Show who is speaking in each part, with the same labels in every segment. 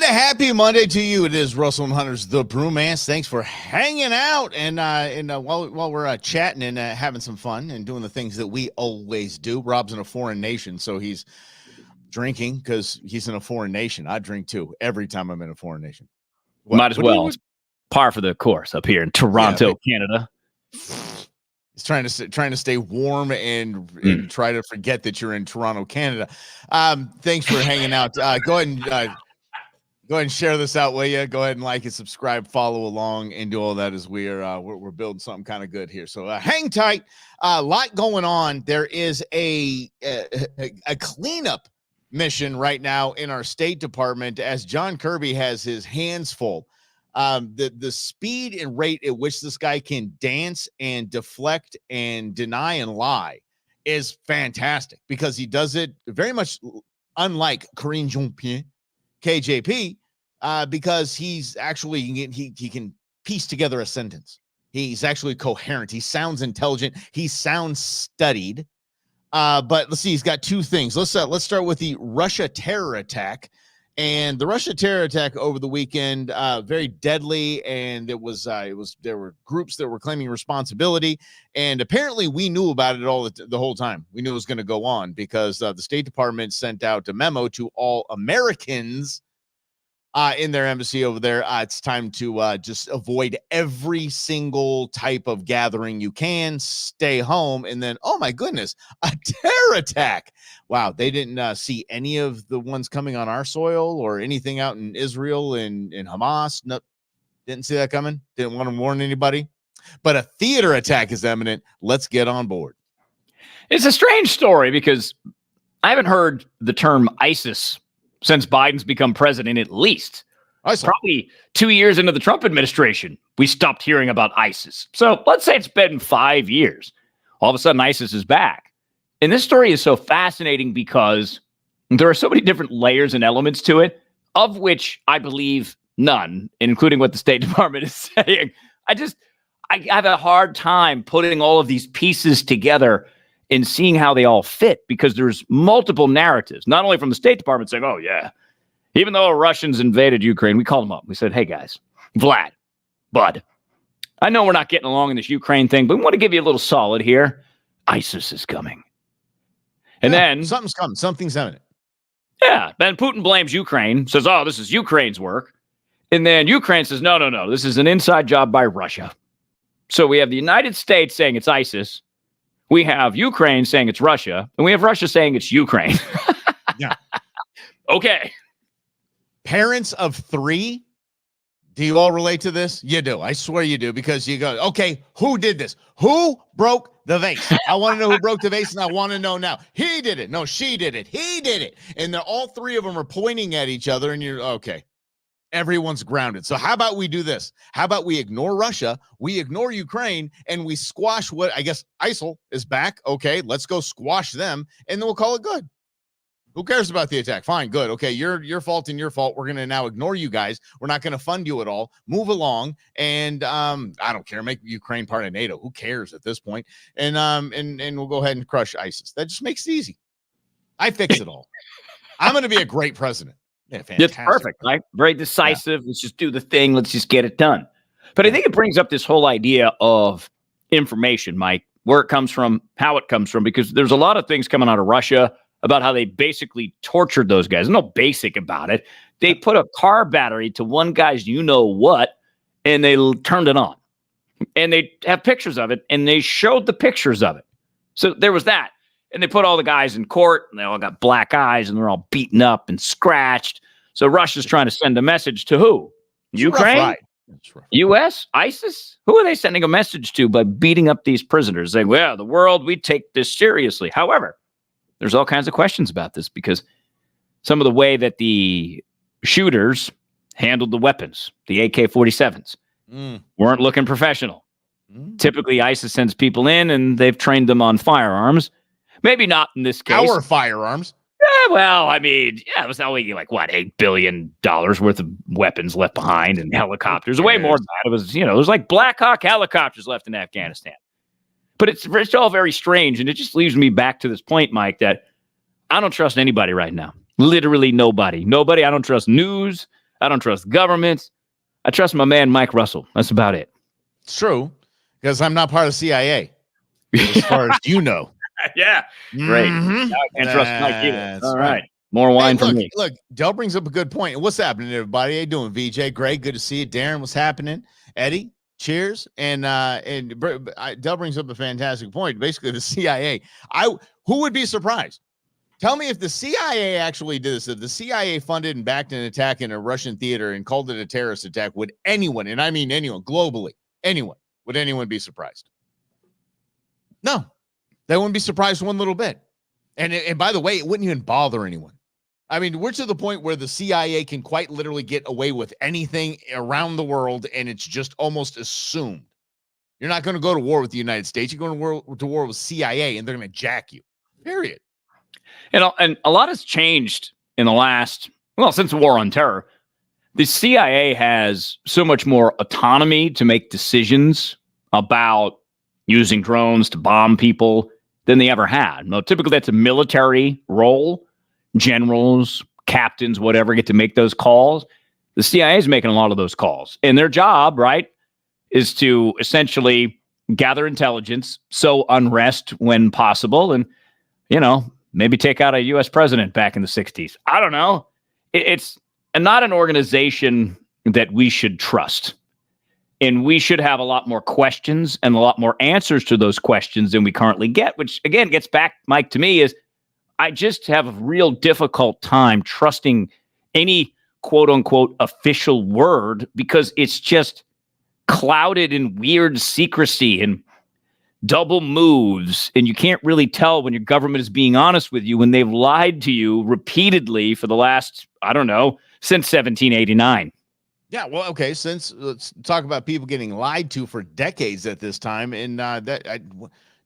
Speaker 1: happy Monday to you. It is Russell and Hunter's The Brewmance. Thanks for hanging out. And while we're chatting and having some fun and doing the things that we always do, Rob's in a foreign nation, so he's drinking because he's in a foreign nation. I drink too every time I'm in a foreign nation.
Speaker 2: Might as well. Par for the course up here in Toronto, Canada.
Speaker 1: He's trying to stay warm and try to forget that you're in Toronto, Canada. Thanks for hanging out. Go ahead and share this out, will you? Go ahead and like and subscribe, follow along, and do all that as we're building something kind of good here. So hang tight. A lot going on. There is a cleanup mission right now in our State Department as John Kirby has his hands full. The speed and rate at which this guy can dance and deflect and deny and lie is fantastic because he does it very much unlike Karine Jean-Pierre, KJP, because he's actually he can piece together a sentence. He's actually coherent. He sounds intelligent. He sounds studied. But let's see. He's got two things. Let's start with the Russia terror attack. And the Russia terror attack over the weekend, very deadly, and there were groups that were claiming responsibility, and apparently we knew about it the whole time. We knew it was going to go on because the State Department sent out a memo to all Americans in their embassy over there. It's time to just avoid every single type of gathering you can, stay home, and then, oh my goodness, a terror attack. Wow, they didn't see any of the ones coming on our soil or anything out in Israel and Hamas. No, didn't see that coming. Didn't want to warn anybody. But a theater attack is imminent. Let's get on board.
Speaker 2: It's a strange story because I haven't heard the term ISIS since Biden's become president, at least. Probably 2 years into the Trump administration, we stopped hearing about ISIS. So let's say it's been 5 years. All of a sudden, ISIS is back. And this story is so fascinating because there are so many different layers and elements to it, of which I believe none, including what the State Department is saying. I have a hard time putting all of these pieces together and seeing how they all fit because there's multiple narratives, not only from the State Department saying, oh, yeah, even though Russians invaded Ukraine, we called them up. We said, hey, guys, Vlad, Bud, I know we're not getting along in this Ukraine thing, but we want to give you a little solid here. ISIS is coming. And then
Speaker 1: something's coming. Something's imminent.
Speaker 2: Yeah. Then Putin blames Ukraine, says, oh, this is Ukraine's work. And then Ukraine says, no, this is an inside job by Russia. So we have the United States saying it's ISIS. We have Ukraine saying it's Russia, and we have Russia saying it's Ukraine.
Speaker 1: Yeah.
Speaker 2: Okay.
Speaker 1: Parents of three, do you all relate to this? You do. I swear you do, because you go, okay, who did this? Who broke the vase? I want to know who broke the vase, and I want to know now. He did it. No, she did it. He did it. And they're all three of them are pointing at each other, and you're, okay. Everyone's grounded. So how about we do this? How about we ignore Russia, we ignore Ukraine, and we squash what I guess ISIL is back. Okay, let's go squash them, and then we'll call it good. Who cares about the attack? Fine, good. Okay, your fault and your fault. We're going to now ignore you guys. We're not going to fund you at all. Move along, and I don't care. Make Ukraine part of NATO. Who cares at this point? And we'll go ahead and crush ISIS. That just makes it easy. I fix it all. I'm going to be a great president. Yeah,
Speaker 2: it's perfect, right? Very decisive. Yeah. Let's just do the thing. Let's just get it done. But I think it brings up this whole idea of information, Mike, where it comes from, how it comes from, because there's a lot of things coming out of Russia about how they basically tortured those guys. There's no basic about it. They put a car battery to one guy's you-know-what, and they turned it on. And they have pictures of it, and they showed the pictures of it. So there was that. And they put all the guys in court, and they all got black eyes, and they're all beaten up and scratched. So Russia's trying to send a message to who? Ukraine? U.S.? ISIS? Who are they sending a message to by beating up these prisoners? Saying, well, the world, we take this seriously. However, there's all kinds of questions about this because some of the way that the shooters handled the weapons, the AK-47s, weren't looking professional. Typically, ISIS sends people in, and they've trained them on firearms. Maybe not in this case.
Speaker 1: Our firearms.
Speaker 2: Yeah, well, I mean, yeah, it was only like, what, $8 billion worth of weapons left behind and helicopters. Way more than that. It was, it was like Black Hawk helicopters left in Afghanistan. But it's all very strange. And it just leaves me back to this point, Mike, that I don't trust anybody right now. Literally nobody. Nobody. I don't trust news. I don't trust governments. I trust my man, Mike Russell. That's about it.
Speaker 1: It's true, because I'm not part of CIA, as far as you know.
Speaker 2: Yeah, great.
Speaker 1: Mm-hmm.
Speaker 2: Now I can't trust Mike either.
Speaker 1: That's
Speaker 2: All right. More wine for me.
Speaker 1: Look, Dell brings up a good point. What's happening, everybody? How you doing, VJ? Greg, good to see you. Darren, what's happening? Eddie, cheers. And Dell brings up a fantastic point. Basically, the CIA. Who would be surprised? Tell me if the CIA actually did this. If the CIA funded and backed an attack in a Russian theater and called it a terrorist attack, would anyone, and I mean anyone, globally, would anyone be surprised? No, they wouldn't be surprised one little bit. And by the way, it wouldn't even bother anyone. I mean, we're to the point where the CIA can quite literally get away with anything around the world, and it's just almost assumed. You're not going to go to war with the United States. You're going to war with CIA, and they're going to jack you. Period.
Speaker 2: And a lot has changed in the last, since the war on terror. The CIA has so much more autonomy to make decisions about using drones to bomb people than they ever had. Now, typically, that's a military role. Generals, captains, whatever, get to make those calls. The CIA is making a lot of those calls. And their job, right, is to essentially gather intelligence, sow unrest when possible, and, maybe take out a U.S. president back in the 60s. I don't know. It's not an organization that we should trust. And we should have a lot more questions and a lot more answers to those questions than we currently get, which, again, gets back, Mike, to me, is I just have a real difficult time trusting any quote-unquote official word because it's just clouded in weird secrecy and double moves, and you can't really tell when your government is being honest with you when they've lied to you repeatedly for the last, since 1789.
Speaker 1: Yeah, well, okay. Let's talk about people getting lied to for decades at this time, and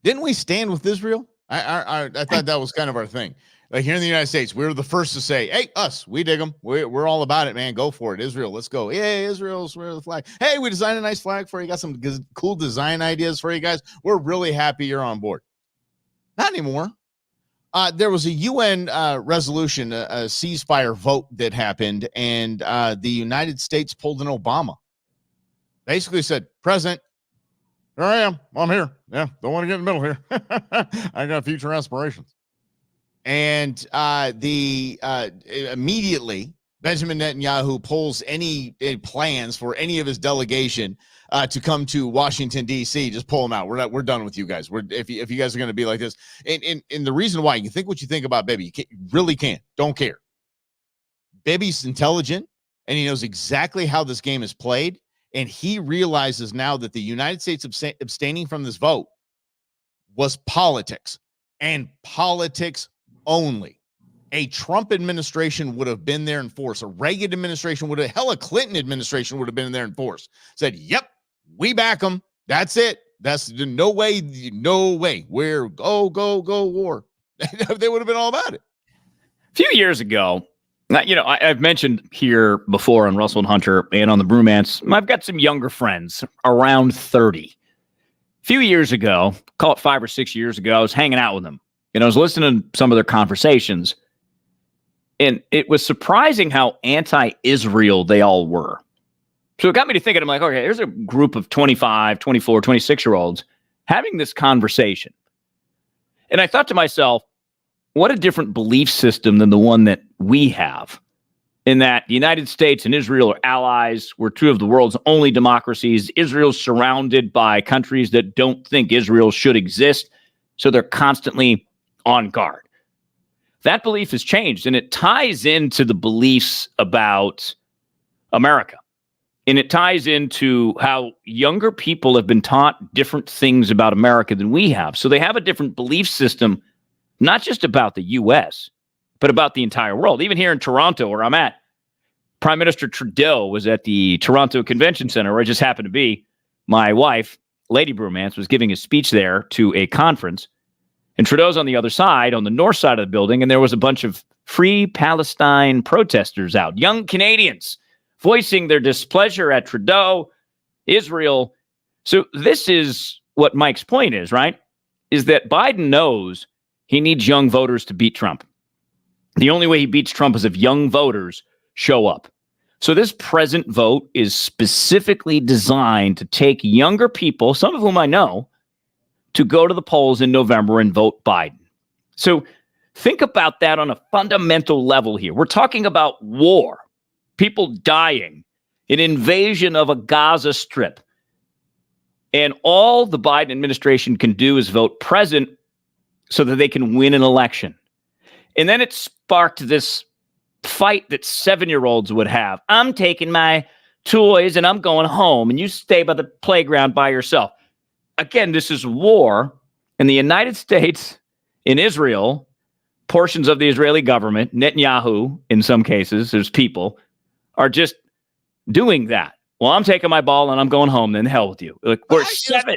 Speaker 1: didn't we stand with Israel? I thought that was kind of our thing. Like here in the United States, we were the first to say, "Hey, we dig them. We're all about it, man. Go for it, Israel. Let's go. Hey, Israel, swear the flag. Hey, we designed a nice flag for you. Got some cool design ideas for you guys. We're really happy you're on board." Not anymore. There was a UN resolution, a ceasefire vote that happened, and the United States pulled an Obama. Basically said, "President, here I am. I'm here. Yeah, don't want to get in the middle here. I got future aspirations." And immediately Benjamin Netanyahu pulls any plans for any of his delegation to come to Washington D.C. Just pull them out. We're done with you guys. If you guys are going to be like this, and the reason why, you think what you think about Bibi, you really can't. Don't care. Bibi's intelligent and he knows exactly how this game is played, and he realizes now that the United States abstaining from this vote was politics, and politics only. A Trump administration would have been there in force. A Reagan administration would have, hell, a Clinton administration would have been there in force. Said, "Yep, we back them. That's it. That's no way. We're go war." They would have been all about it.
Speaker 2: A few years ago, I've mentioned here before on Russell and Hunter and on the Brewmance, I've got some younger friends around 30. A few years ago, call it 5 or 6 years ago, I was hanging out with them. I was listening to some of their conversations, and it was surprising how anti-Israel they all were. So it got me to thinking, I'm like, okay, here's a group of 25, 24, 26-year-olds having this conversation. And I thought to myself, what a different belief system than the one that we have, in that the United States and Israel are allies. We're two of the world's only democracies. Israel's surrounded by countries that don't think Israel should exist, so they're constantly on guard. That belief has changed, and it ties into the beliefs about America. And it ties into how younger people have been taught different things about America than we have. So they have a different belief system, not just about the U.S., but about the entire world. Even here in Toronto, where I'm at, Prime Minister Trudeau was at the Toronto Convention Center, where I just happened to be. My wife, Lady Brewmance, was giving a speech there to a conference. And Trudeau's on the other side, on the north side of the building, and there was a bunch of Free Palestine protesters out, young Canadians, voicing their displeasure at Trudeau, Israel. So this is what Mike's point is, right? Is that Biden knows he needs young voters to beat Trump. The only way he beats Trump is if young voters show up. So this present vote is specifically designed to take younger people, some of whom I know, to go to the polls in November and vote Biden. So think about that on a fundamental level here. We're talking about war, people dying, an invasion of a Gaza Strip. And all the Biden administration can do is vote present so that they can win an election. And then it sparked this fight that 7-year-olds would have. I'm taking my toys and I'm going home, and you stay by the playground by yourself. Again, this is war, and the United States, in Israel, portions of the Israeli government, Netanyahu, in some cases, there's people, are just doing that. Well, I'm taking my ball and I'm going home. Then hell with you. Like, we're 7.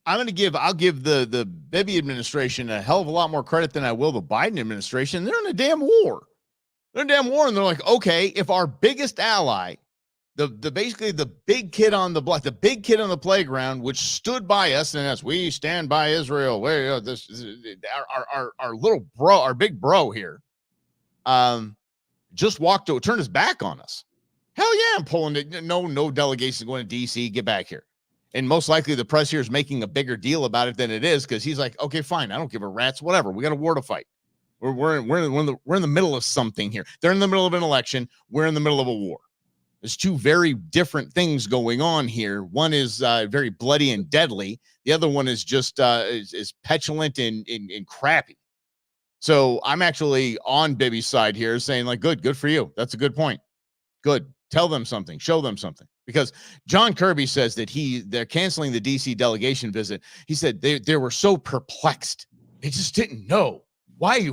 Speaker 1: I'll give the Bibi administration a hell of a lot more credit than I will the Biden administration. They're in a damn war. They're in a damn war, and they're like, okay, if our biggest ally, basically the big kid on the block, the big kid on the playground, which stood by us, and as we stand by Israel, our little bro, our big bro here, just turned his back on us. Hell yeah, I'm pulling it. No delegation going to DC. Get back here. And most likely the press here is making a bigger deal about it than it is, because he's like, okay, fine, I don't give a rat's, whatever. We got a war to fight. We're in the middle of something here. They're in the middle of an election. We're in the middle of a war. There's two very different things going on here. One is very bloody and deadly. The other one is just is petulant and crappy. So I'm actually on Bibi's side here, saying like, good for you. That's a good point. Good. Tell them something. Show them something. Because John Kirby says that they're canceling the DC delegation visit. He said they were so perplexed. They just didn't know. Why?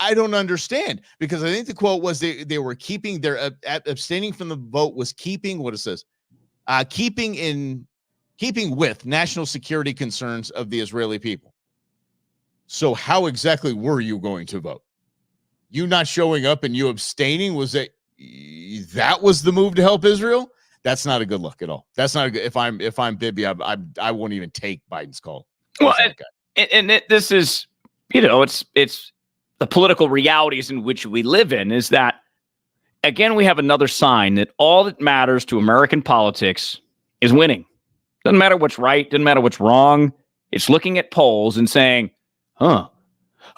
Speaker 1: I don't understand, because I think the quote was they were keeping their abstaining from the vote was keeping what it says, keeping with national security concerns of the Israeli people. So how exactly were you going to vote? You not showing up and you abstaining, was that was the move to help Israel? That's not a good look at all. That's not a good. If I'm Bibi, I won't even take Biden's call.
Speaker 2: Well, this is. It's the political realities in which we live in, is that, again, we have another sign that all that matters to American politics is winning. Doesn't matter what's right, doesn't matter what's wrong. It's looking at polls and saying, a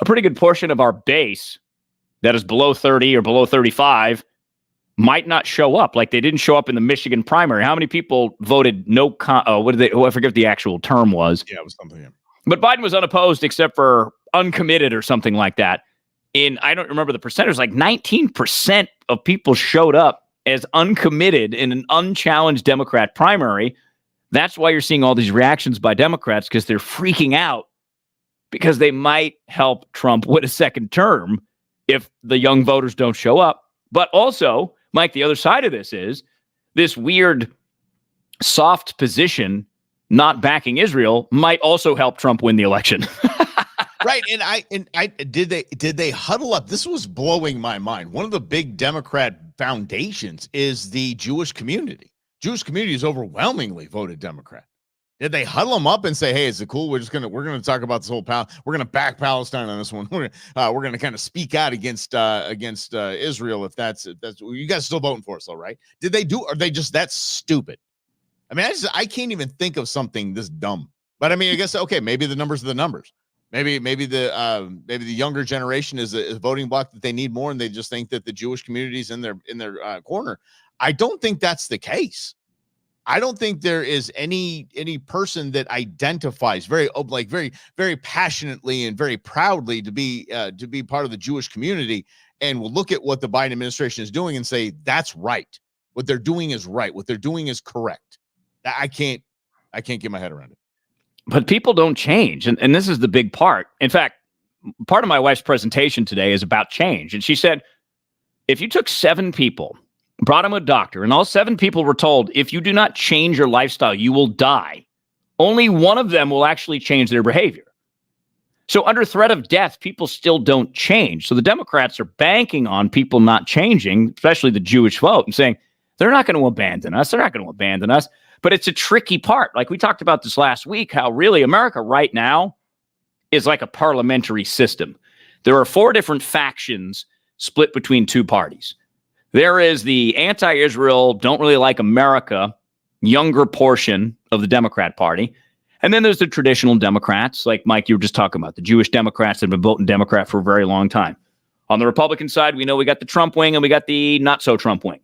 Speaker 2: pretty good portion of our base that is below 30 or below 35 might not show up. Like they didn't show up in the Michigan primary. How many people voted no? I forget what the actual term was.
Speaker 1: Yeah, it was something.
Speaker 2: But Biden was unopposed except for uncommitted or something like that. I don't remember the percentage, like 19% of people showed up as uncommitted in an unchallenged Democrat primary. That's why you're seeing all these reactions by Democrats, because they're freaking out because they might help Trump win a second term if the young voters don't show up. But also, Mike, the other side of this is this weird soft position not backing Israel might also help Trump win the election.
Speaker 1: Right. And I did they huddle up? This was blowing my mind. One of the big Democrat foundations is the Jewish community. Jewish community is overwhelmingly voted Democrat. Did they huddle them up and say, "Hey, is it cool? We're gonna talk about this whole we're gonna back Palestine on this one. We're gonna kind of speak out against Israel if that's you guys still voting for us, all right?" Did they do? Are they just that stupid? I mean, I can't even think of something this dumb. But I mean, I guess okay, maybe the numbers are the numbers. Maybe the younger generation is a voting bloc that they need more, and they just think that the Jewish community's in their corner. I don't think that's the case. I don't think there is any person that identifies very passionately and very proudly to be part of the Jewish community and will look at what the Biden administration is doing and say that's right. What they're doing is right. What they're doing is correct. I can't get my head around it.
Speaker 2: But people don't change. And this is the big part. In fact, part of my wife's presentation today is about change. And she said, if you took 7 people, brought them to a doctor, and all 7 people were told, if you do not change your lifestyle, you will die, only one of them will actually change their behavior. So under threat of death, people still don't change. So the Democrats are banking on people not changing, especially the Jewish vote, and saying, they're not going to abandon us. They're not going to abandon us. But it's a tricky part. Like we talked about this last week, how really America right now is like a parliamentary system. There are 4 different factions split between 2 parties. There is the anti-Israel, don't really like America, younger portion of the Democrat Party. And then there's the traditional Democrats, like Mike, you were just talking about, the Jewish Democrats that have been voting Democrat for a very long time. On the Republican side, we know we got the Trump wing and we got the not-so-Trump wing.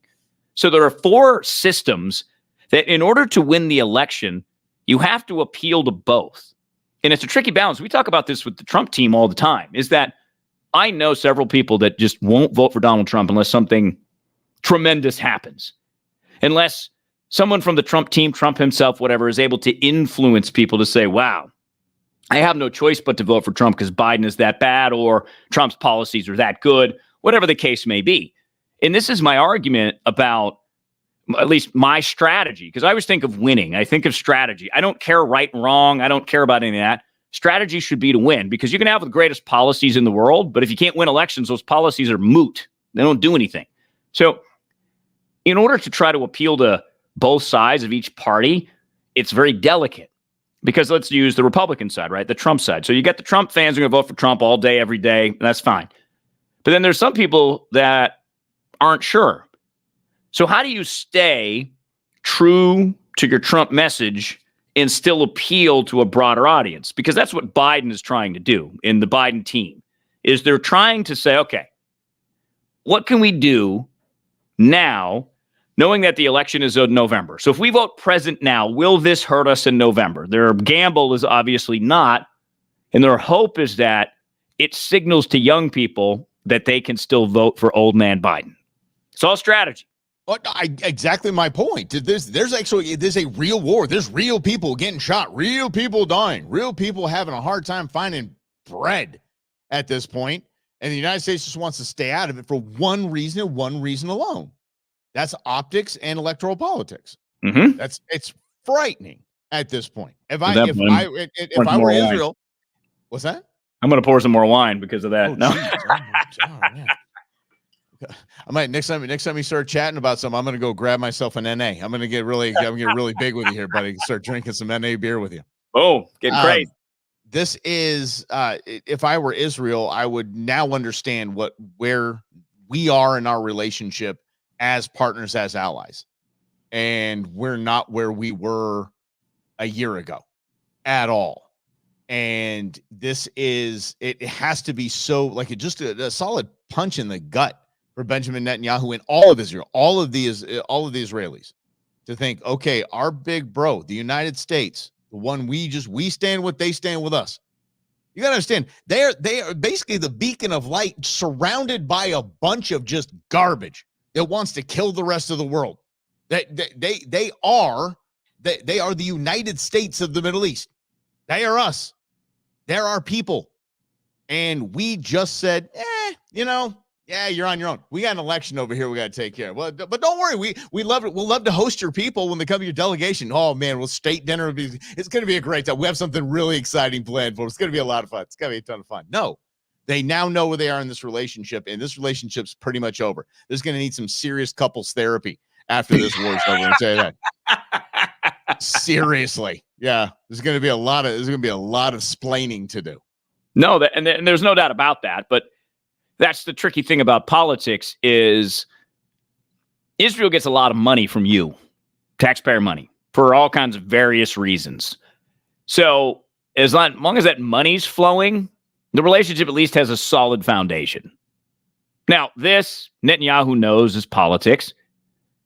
Speaker 2: So there are four systems that in order to win the election, you have to appeal to both. And it's a tricky balance. We talk about this with the Trump team all the time, is that I know several people that just won't vote for Donald Trump unless something tremendous happens. Unless someone from the Trump team, Trump himself, whatever, is able to influence people to say, wow, I have no choice but to vote for Trump because Biden is that bad or Trump's policies are that good, whatever the case may be. And this is my argument about at least my strategy, because I always think of winning. I think of strategy. I don't care right and wrong. I don't care about any of that. Strategy should be to win, because you can have the greatest policies in the world, but if you can't win elections, those policies are moot. They don't do anything. So in order to try to appeal to both sides of each party, it's very delicate, because let's use the Republican side, right? The Trump side. So you get the Trump fans who are going to vote for Trump all day, every day. And that's fine. But then there's some people that aren't sure. So how do you stay true to your Trump message and still appeal to a broader audience? Because that's what Biden is trying to do in the Biden team, is they're trying to say, okay, what can we do now, knowing that the election is in November? So if we vote present now, will this hurt us in November? Their gamble is obviously not. And their hope is that it signals to young people that they can still vote for old man Biden. It's all strategy.
Speaker 1: Well, exactly my point. There's a real war. There's real people getting shot, real people dying, real people having a hard time finding bread at this point. And the United States just wants to stay out of it for one reason and one reason alone. That's optics and electoral politics.
Speaker 2: Mm-hmm.
Speaker 1: It's frightening at this point. If I were Israel, what's that?
Speaker 2: I'm going to pour some more wine because of that.
Speaker 1: Oh,
Speaker 2: no.
Speaker 1: Yeah. I might next time we start chatting about something, I'm gonna go grab myself an NA. I'm gonna get really big with you here, buddy. Start drinking some NA beer with you.
Speaker 2: Oh, get crazy.
Speaker 1: This is if I were Israel, I would now understand where we are in our relationship as partners, as allies, and we're not where we were a year ago at all. And it has to be so like just a solid punch in the gut for Benjamin Netanyahu and all of Israel, all of the Israelis, to think, okay, our big bro, the United States, the one we stand with, they stand with us. You got to understand, they are basically the beacon of light surrounded by a bunch of just garbage that wants to kill the rest of the world. They are the United States of the Middle East. They are us. They're our people. And we just said, yeah, you're on your own. We got an election over here we got to take care of. Well, but don't worry. We love it. We'll love to host your people when they come to your delegation. Oh, man, state dinner. It's going to be a great time. We have something really exciting planned for us. It's going to be a lot of fun. It's going to be a ton of fun. No, they now know where they are in this relationship, and this relationship's pretty much over. There's going to need some serious couples therapy after this war's over. I'll tell you that. Seriously. Yeah, there's going to be a lot of splaining to do.
Speaker 2: No, and there's no doubt about that, but that's the tricky thing about politics is Israel gets a lot of money from you, taxpayer money, for all kinds of various reasons. So as long as that money's flowing, the relationship at least has a solid foundation. Now, this Netanyahu knows is politics,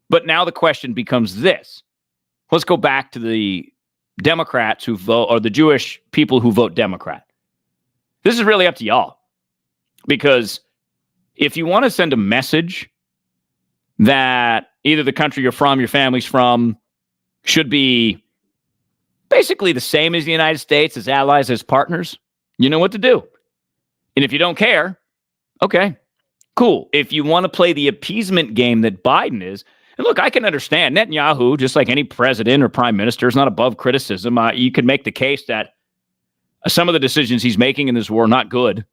Speaker 2: but now the question becomes this. Let's go back to the Democrats who vote, or the Jewish people who vote Democrat. This is really up to y'all. Because if you want to send a message that either the country you're from, your family's from, should be basically the same as the United States, as allies, as partners, you know what to do. And if you don't care, okay, cool. If you want to play the appeasement game that Biden is, and look, I can understand Netanyahu, just like any president or prime minister, is not above criticism. You could make the case that some of the decisions he's making in this war are not good.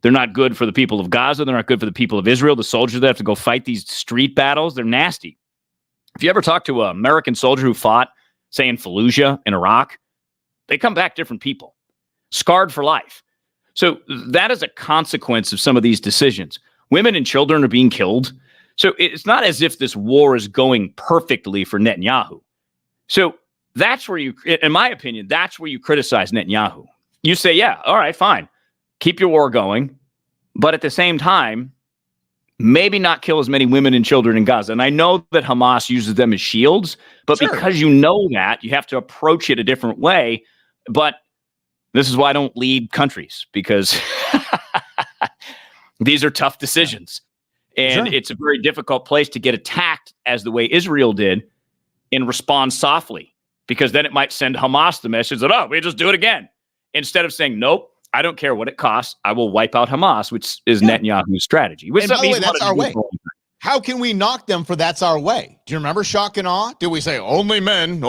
Speaker 2: They're not good for the people of Gaza. They're not good for the people of Israel, the soldiers that have to go fight these street battles. They're nasty. If you ever talk to an American soldier who fought, say, in Fallujah in Iraq, they come back different people, scarred for life. So that is a consequence of some of these decisions. Women and children are being killed. So it's not as if this war is going perfectly for Netanyahu. So that's where you, in my opinion, that's where you criticize Netanyahu. You say, yeah, all right, fine. Keep your war going. But at the same time, maybe not kill as many women and children in Gaza. And I know that Hamas uses them as shields, but because you know that, you have to approach it a different way. But this is why I don't lead countries, because these are tough decisions. And it's a very difficult place to get attacked as the way Israel did and respond softly, because then it might send Hamas the message that, oh, we just do it again. Instead of saying, nope, I don't care what it costs, I will wipe out Hamas, which is Netanyahu's strategy.
Speaker 1: And by the way, that's our way. How can we knock them for that's our way? Do you remember shock and awe? Did we say only men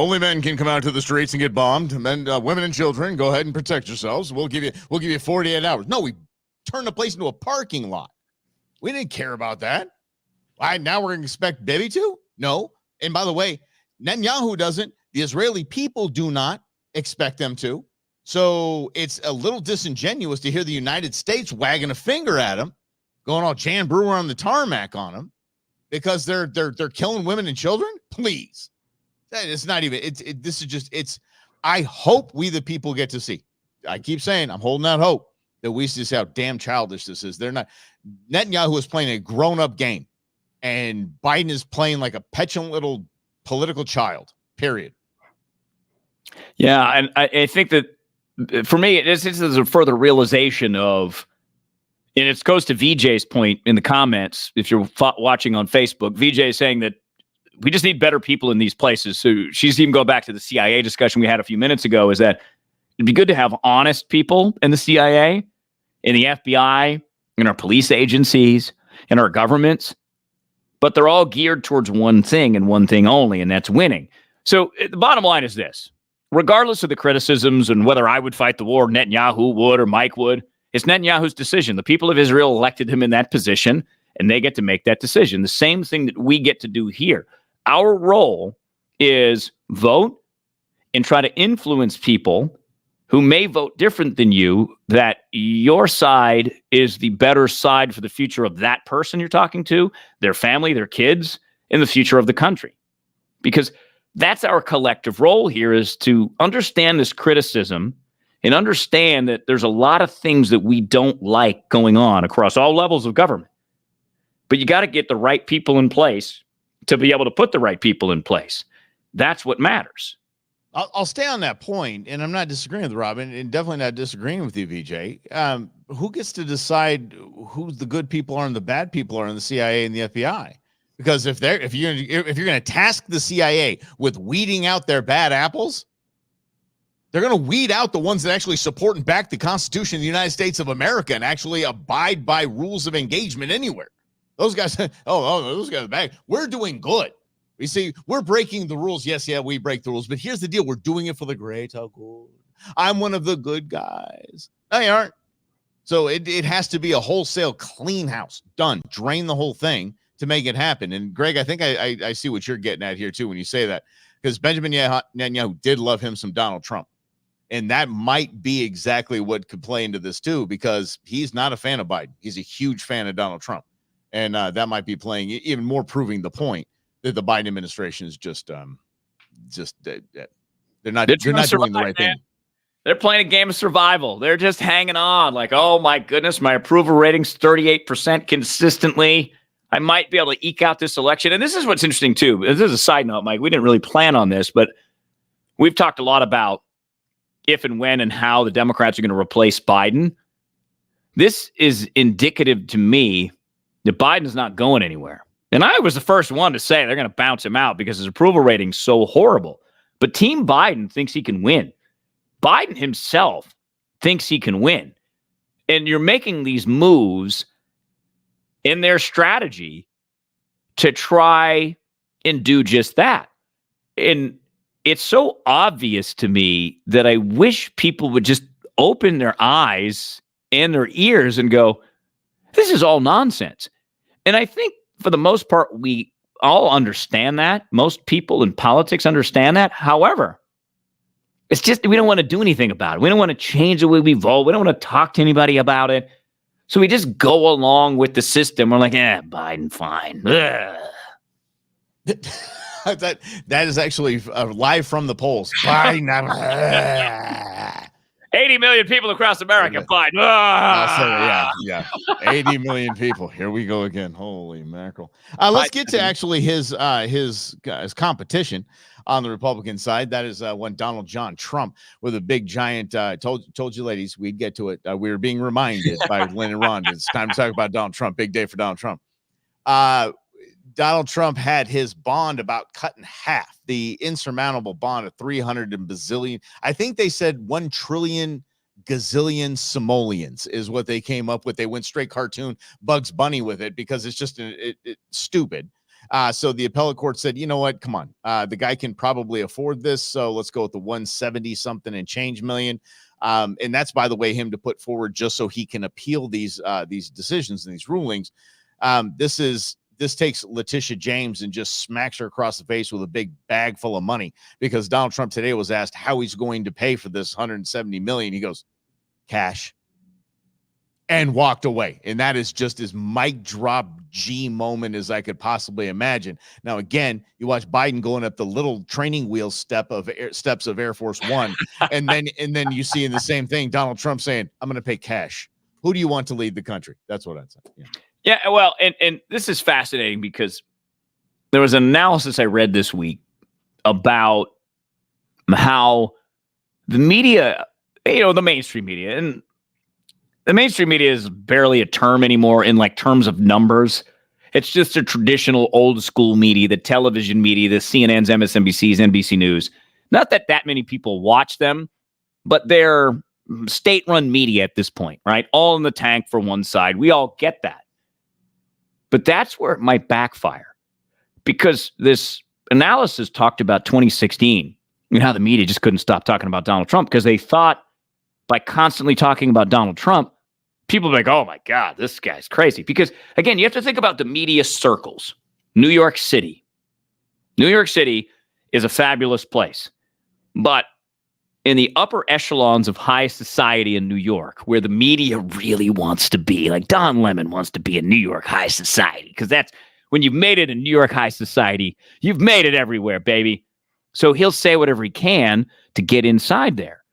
Speaker 1: can come out to the streets and get bombed? Men, women and children, go ahead and protect yourselves. We'll give you 48 hours. No, we turned the place into a parking lot. We didn't care about that. Now we're going to expect Bibi to? No. And by the way, Netanyahu doesn't. The Israeli people do not expect them to. So it's a little disingenuous to hear the United States wagging a finger at him, going all Jan Brewer on the tarmac on him, because they're killing women and children. Please, it's not even. This is just. I hope we the people get to see. I keep saying I'm holding out hope that we see how damn childish this is. They're not. Netanyahu is playing a grown-up game, and Biden is playing like a petulant little political child. Period.
Speaker 2: Yeah, and I think that for me, this is a further realization of, and it goes to VJ's point in the comments. If you're watching on Facebook, VJ is saying that we just need better people in these places. So she's even going back to the CIA discussion we had a few minutes ago, is that it'd be good to have honest people in the CIA, in the FBI, in our police agencies, in our governments, but they're all geared towards one thing and one thing only, and that's winning. So the bottom line is this: regardless of the criticisms and whether I would fight the war, Netanyahu would, or Mike would, it's Netanyahu's decision. The people of Israel elected him in that position, and they get to make that decision. The same thing that we get to do here. Our role is vote and try to influence people who may vote different than you, that your side is the better side for the future of that person you're talking to, their family, their kids, and the future of the country. Because that's our collective role here, is to understand this criticism and understand that there's a lot of things that we don't like going on across all levels of government. But you got to get the right people in place to be able to put the right people in place. That's what matters.
Speaker 1: I'll stay on that point, and I'm not disagreeing with Robin, and definitely not disagreeing with you, VJ. Who gets to decide who the good people are and the bad people are in the CIA and the FBI? Because if you're going to task the CIA with weeding out their bad apples, they're going to weed out the ones that actually support and back the Constitution of the United States of America and actually abide by rules of engagement anywhere. Those guys, those guys are bad. We're doing good. We see we're breaking the rules. Yes, we break the rules, but here's the deal: we're doing it for the greater good. I'm one of the good guys. No, you aren't. So it has to be a wholesale clean house. Done. Drain the whole thing to make it happen. And Greg, I think I see what you're getting at here too when you say that, because Benjamin Netanyahu did love him some Donald Trump. And that might be exactly what could play into this too, because he's not a fan of Biden. He's a huge fan of Donald Trump. And that might be playing, even more proving the point that the Biden administration is they're not doing the right thing.
Speaker 2: They're playing a game of survival. They're just hanging on like, oh my goodness, my approval rating's 38% consistently. I might be able to eke out this election. And this is what's interesting too. This is a side note, Mike. We didn't really plan on this, but we've talked a lot about if and when and how the Democrats are going to replace Biden. This is indicative to me that Biden's not going anywhere. And I was the first one to say they're going to bounce him out because his approval rating's so horrible. But Team Biden thinks he can win. Biden himself thinks he can win. And you're making these moves in their strategy to try and do just that. And it's so obvious to me that I wish people would just open their eyes and their ears and go, this is all nonsense. And I think for the most part, we all understand that. Most people in politics understand that. However, it's just we don't want to do anything about it. We don't want to change the way we vote. We don't want to talk to anybody about it. So we just go along with the system. We're like, Biden, fine.
Speaker 1: that is actually live from the polls. Biden.
Speaker 2: 80 million people across America, Biden.
Speaker 1: Yeah. 80 million people. Here we go again. Holy mackerel. Let's get to actually his competition on the Republican side. That is when Donald John Trump with a big giant told you ladies we'd get to it. We were being reminded by Lynn and Ron. It's time to talk about Donald Trump. Big day for Donald Trump. Donald Trump had his bond about cut in half, the insurmountable bond of 300 and bazillion. I think they said 1 trillion gazillion simoleons is what they came up with. They went straight cartoon Bugs Bunny with it because it's just stupid. So the appellate court said, you know what? Come on. The guy can probably afford this. So let's go with the 170 something and change million. And that's, by the way, him to put forward just so he can appeal these decisions and these rulings. This takes Letitia James and just smacks her across the face with a big bag full of money, because Donald Trump today was asked how he's going to pay for this 170 million. He goes, cash, and walked away. And that is just as mic drop G moment as I could possibly imagine. Now, again, you watch Biden going up the little training wheel steps of Air Force One. and then you see in the same thing, Donald Trump saying, I'm going to pay cash. Who do you want to lead the country? That's what I'd say.
Speaker 2: Yeah, well, and this is fascinating because there was an analysis I read this week about how the media, the mainstream media, and the mainstream media is barely a term anymore in like terms of numbers. It's just a traditional old school media, the television media, the CNNs, MSNBCs, NBC News. Not that many people watch them, but they're state-run media at this point, right? All in the tank for one side. We all get that. But that's where it might backfire, because this analysis talked about 2016 and how the media just couldn't stop talking about Donald Trump because they thought by constantly talking about Donald Trump, people would be like, oh my God, this guy's crazy. Because again, you have to think about the media circles. New York City. New York City is a fabulous place. But in the upper echelons of high society in New York, where the media really wants to be, like Don Lemon wants to be in New York high society, because that's when you've made it in New York high society, you've made it everywhere, baby. So he'll say whatever he can to get inside there.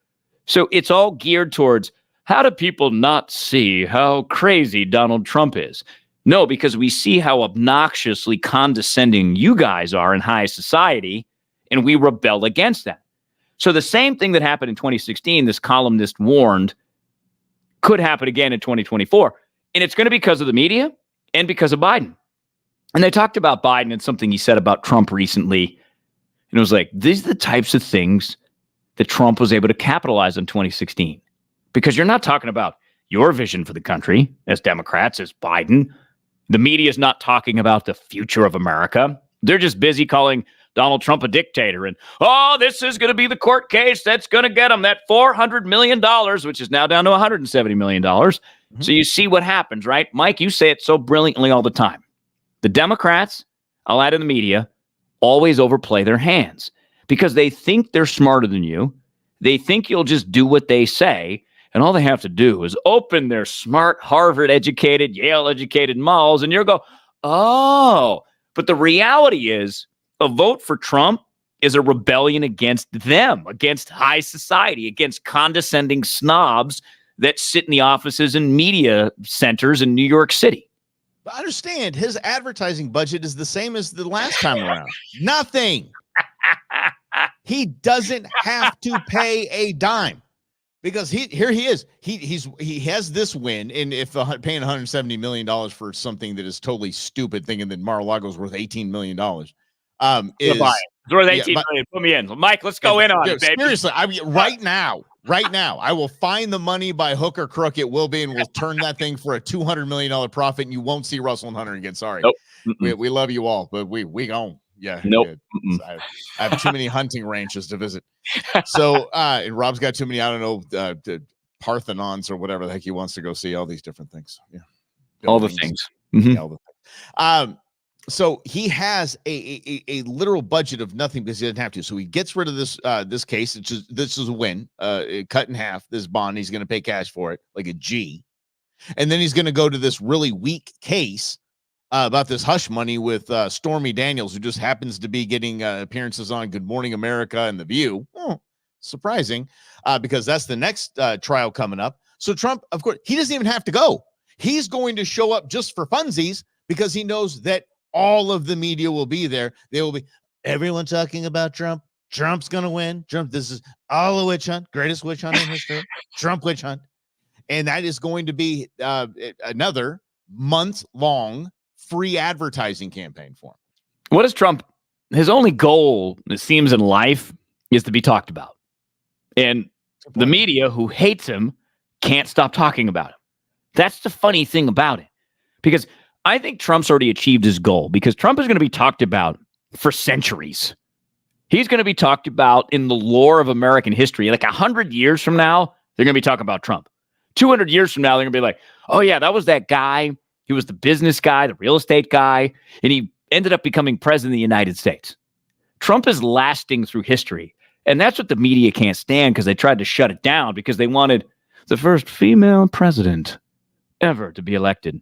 Speaker 2: So it's all geared towards, how do people not see how crazy Donald Trump is? No, because we see how obnoxiously condescending you guys are in high society, and we rebel against that. So the same thing that happened in 2016, this columnist warned, could happen again in 2024. And it's going to be because of the media and because of Biden. And they talked about Biden and something he said about Trump recently. And it was like, these are the types of things that Trump was able to capitalize on 2016. Because you're not talking about your vision for the country as Democrats, as Biden. The media is not talking about the future of America. They're just busy calling Donald Trump a dictator. And, this is going to be the court case that's going to get him that $400 million, which is now down to $170 million. Mm-hmm. So you see what happens, right? Mike, you say it so brilliantly all the time. The Democrats, I'll add in the media, always overplay their hands because they think they're smarter than you. They think you'll just do what they say. And all they have to do is open their smart, Harvard-educated, Yale-educated mouths, and you'll go, oh. But the reality is, a vote for Trump is a rebellion against them, against high society, against condescending snobs that sit in the offices and media centers in New York City.
Speaker 1: But understand, his advertising budget is the same as the last time around. Nothing. He doesn't have to pay a dime. Because he is. He has this win, and if paying $170 million for something that is totally stupid, thinking that Mar-a-Lago's worth $18 million, is
Speaker 2: it's worth $18 million. Put me in, Mike. Let's go in on it, baby.
Speaker 1: Seriously, I mean, right now, I will find the money by hook or crook. It will be, and we'll turn that thing for a $200 million profit, and you won't see Russell and Hunter again. Sorry,
Speaker 2: nope.
Speaker 1: We love you all, but we gone. Yeah,
Speaker 2: nope.
Speaker 1: I have too many hunting ranches to visit. So, and Rob's got too many, I don't know, Parthenons or whatever the heck he wants to go see, all these different things. Yeah.
Speaker 2: All the things.
Speaker 1: Mm-hmm. Yeah, all the things. So he has a literal budget of nothing because he doesn't have to. So he gets rid of this case. This is a win. Cut in half this bond. He's going to pay cash for it like a G. And then he's going to go to this really weak case about this hush money with Stormy Daniels, who just happens to be getting appearances on Good Morning America and The View. Oh, surprising, because that's the next trial coming up. So Trump, of course, he doesn't even have to go. He's going to show up just for funsies because he knows that all of the media will be there. They will be, everyone talking about Trump. Trump's going to win. Trump, this is all a witch hunt, greatest witch hunt in history. Trump witch hunt. And that is going to be another month-long free advertising campaign for him.
Speaker 2: What is Trump? His only goal, it seems, in life is to be talked about. And the media, who hates him, can't stop talking about him. That's the funny thing about it. Because I think Trump's already achieved his goal, because Trump is going to be talked about for centuries. He's going to be talked about in the lore of American history. Like 100 years from now, they're going to be talking about Trump. 200 years from now, they're going to be like, oh yeah, that was that guy. He was the business guy, the real estate guy, and he ended up becoming president of the United States. Trump is lasting through history. And that's what the media can't stand, because they tried to shut it down because they wanted the first female president ever to be elected.